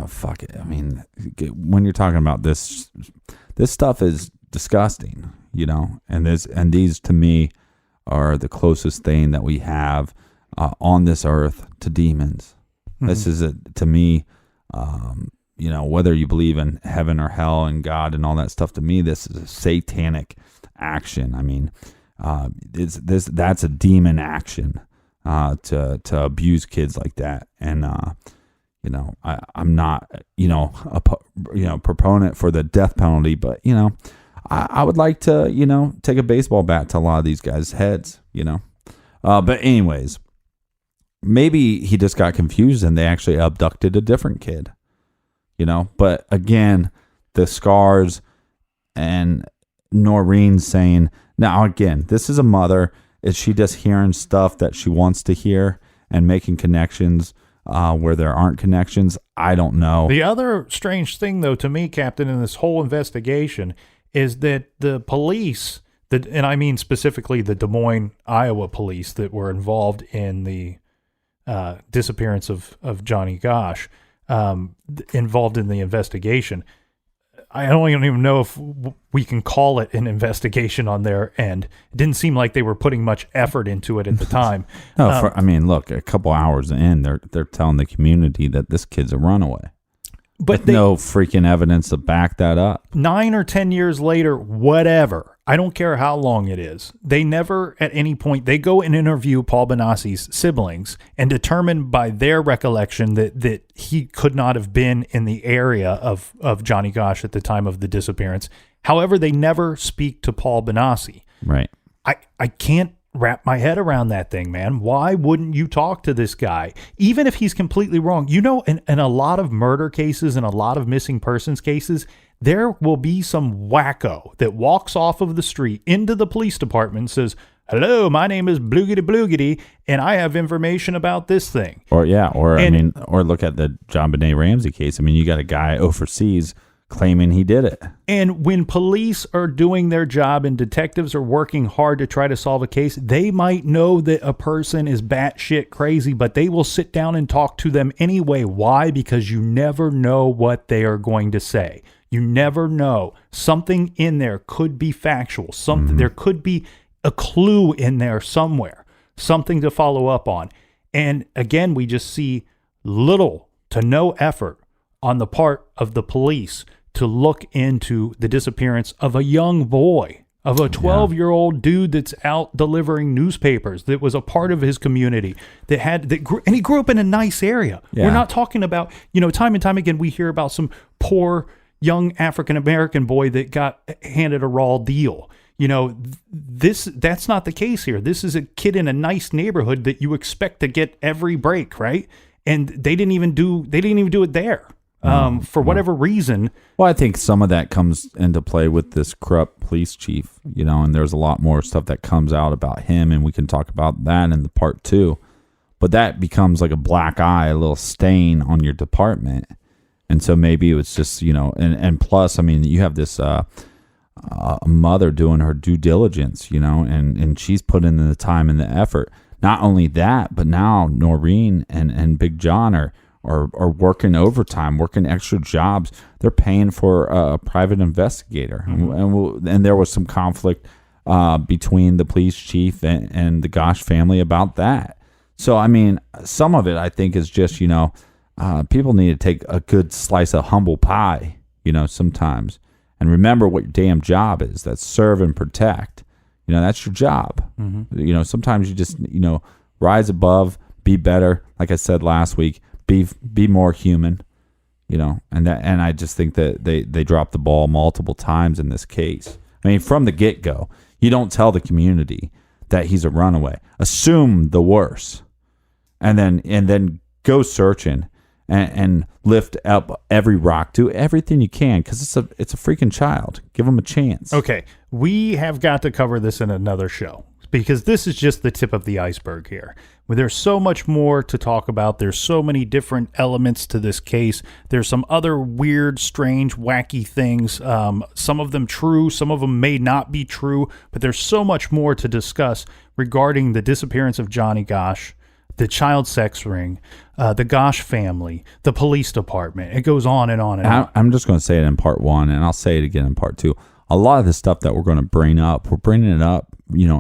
E: Fuck it. I mean, when you're talking about this stuff is disgusting, you know, and these to me are the closest thing that we have on this earth to demons. Mm-hmm. This is to me, you know, whether you believe in heaven or hell and God and all that stuff, to me, this is a satanic action. I mean, that's a demon action to abuse kids like that. And, you know, I'm not, you know, a proponent for the death penalty, but, you know, I would like to, you know, take a baseball bat to a lot of these guys' heads, you know. But anyways, maybe he just got confused and they actually abducted a different kid, you know. But again, the scars and Noreen saying, now again, this is a mother. Is she just hearing stuff that she wants to hear and making connections where there aren't connections? I don't know.
A: The other strange thing, though, to me, Captain, in this whole investigation is that the police, and I mean specifically the Des Moines, Iowa police that were involved in the disappearance of Johnny Gosch, involved in the investigation. I don't even know if we can call it an investigation on their end. It didn't seem like they were putting much effort into it at the time.
E: No, I mean, look, a couple hours in, they're telling the community that this kid's a runaway. But no freaking evidence to back that up.
A: 9 or 10 years later, whatever. I don't care how long it is. They never, at any point, they go and interview Paul Bonacci's siblings and determine by their recollection that he could not have been in the area of Johnny Gosch at the time of the disappearance. However, they never speak to Paul Bonacci.
E: Right.
A: I can't wrap my head around that thing, man. Why wouldn't you talk to this guy? Even if he's completely wrong. You know, in a lot of murder cases and a lot of missing persons cases, there will be some wacko that walks off of the street into the police department and says, hello, my name is Bloogity Bloogity, and I have information about this thing.
E: Or look at the JonBenet Ramsey case. I mean, you got a guy overseas claiming he did it.
A: And when police are doing their job and detectives are working hard to try to solve a case, they might know that a person is batshit crazy, but they will sit down and talk to them anyway. Why? Because you never know what they are going to say. You never know. Something in there could be factual. Something there could be a clue in there somewhere, something to follow up on. And again, we just see little to no effort on the part of the police to look into the disappearance of a young boy, of a 12-year-old dude that's out delivering newspapers, that was a part of his community, and he grew up in a nice area.
E: Yeah.
A: We're not talking about, time and time again, we hear about some poor young African-American boy that got handed a raw deal. That's not the case here. This is a kid in a nice neighborhood that you expect to get every break, right? And they didn't even do it there. For whatever reason.
E: Well, I think some of that comes into play with this corrupt police chief, and there's a lot more stuff that comes out about him, and we can talk about that in the part 2. But that becomes like a black eye, a little stain on your department. And so maybe it was just, and plus, I mean, you have this mother doing her due diligence, and she's put in the time and the effort. Not only that, but now Noreen and Big John are working overtime, working extra jobs. They're paying for a private investigator. And there was some conflict between the police chief and the Gosch family about that. So, I mean, some of it, I think, is just, people need to take a good slice of humble pie, sometimes. And remember what your damn job is. That's serve and protect. That's your job. Sometimes you just, rise above, be better. Like I said last week, be more human, and I just think that they dropped the ball multiple times in this case. I mean, from the get-go, you don't tell the community that he's a runaway. Assume the worst, and then go searching and lift up every rock. Do everything you can, because it's a freaking child. Give him a chance.
A: Okay, we have got to cover this in another show, because this is just the tip of the iceberg here. There's so much more to talk about. There's so many different elements to this case. There's some other weird, strange, wacky things. Some of them true, some of them may not be true, but there's so much more to discuss regarding the disappearance of Johnny Gosch, the child sex ring, the Gosch family, the police department. It goes on and on and on.
E: I'm just going to say it in part 1, and I'll say it again in part 2. A lot of the stuff that we're going to bring up, we're bringing it up,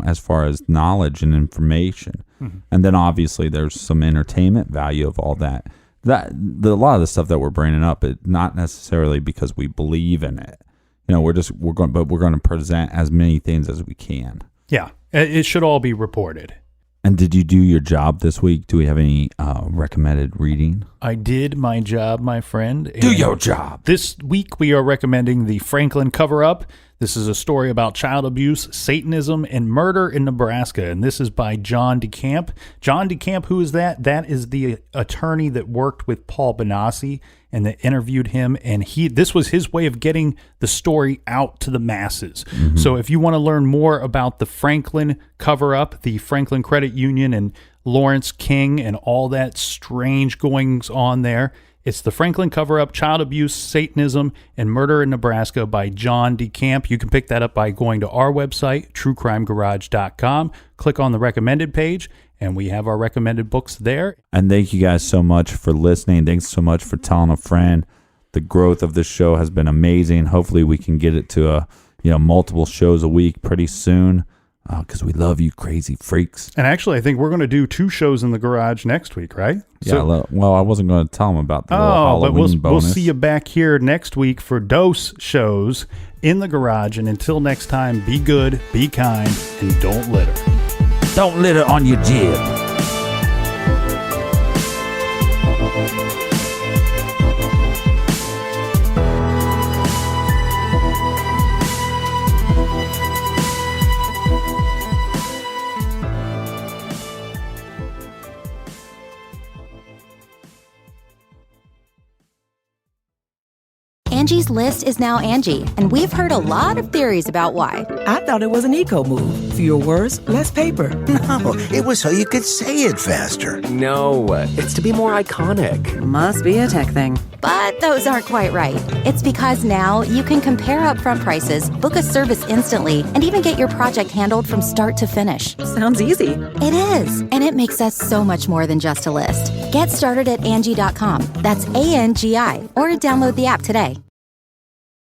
E: as far as knowledge and information. And then obviously there's some entertainment value of all that. A lot of the stuff that we're bringing up, is not necessarily because we believe in it. We're going to present as many things as we can.
A: Yeah, it should all be reported.
E: And did you do your job this week? Do we have any recommended reading?
A: I did my job, my friend.
E: Do your job.
A: This week we are recommending the Franklin Cover-Up. This is a story about child abuse, Satanism, and murder in Nebraska, and this is by John DeCamp. John DeCamp, who is that? That is the attorney that worked with Paul Benassi and that interviewed him, and this was his way of getting the story out to the masses. So if you want to learn more about the Franklin Cover-Up, the Franklin Credit Union, and Lawrence King, and all that strange goings on there, it's the Franklin Cover-Up, Child Abuse, Satanism, and Murder in Nebraska by John DeCamp. You can pick that up by going to our website, truecrimegarage.com. Click on the recommended page, and we have our recommended books there.
E: And thank you guys so much for listening. Thanks so much for telling a friend. The growth of this show has been amazing. Hopefully we can get it to multiple shows a week pretty soon. Because we love you crazy freaks.
A: And actually, I think we're going to do 2 shows in the garage next week, right?
E: Yeah, well, I wasn't going to tell them about the little Halloween bonus.
A: We'll see you back here next week for dose shows in the garage. And until next time, be good, be kind, and don't litter.
E: Don't litter on your jib.
J: Angie's List is now Angie, and we've heard a lot of theories about why.
C: I thought it was an eco move. Fewer words, less paper.
K: No, it was so you could say it faster.
L: No, it's to be more iconic.
D: Must be a tech thing.
J: But those aren't quite right. It's because now you can compare upfront prices, book a service instantly, and even get your project handled from start to finish.
D: Sounds easy.
J: It is, and it makes us so much more than just a list. Get started at Angie.com. That's ANGI, or download the app today.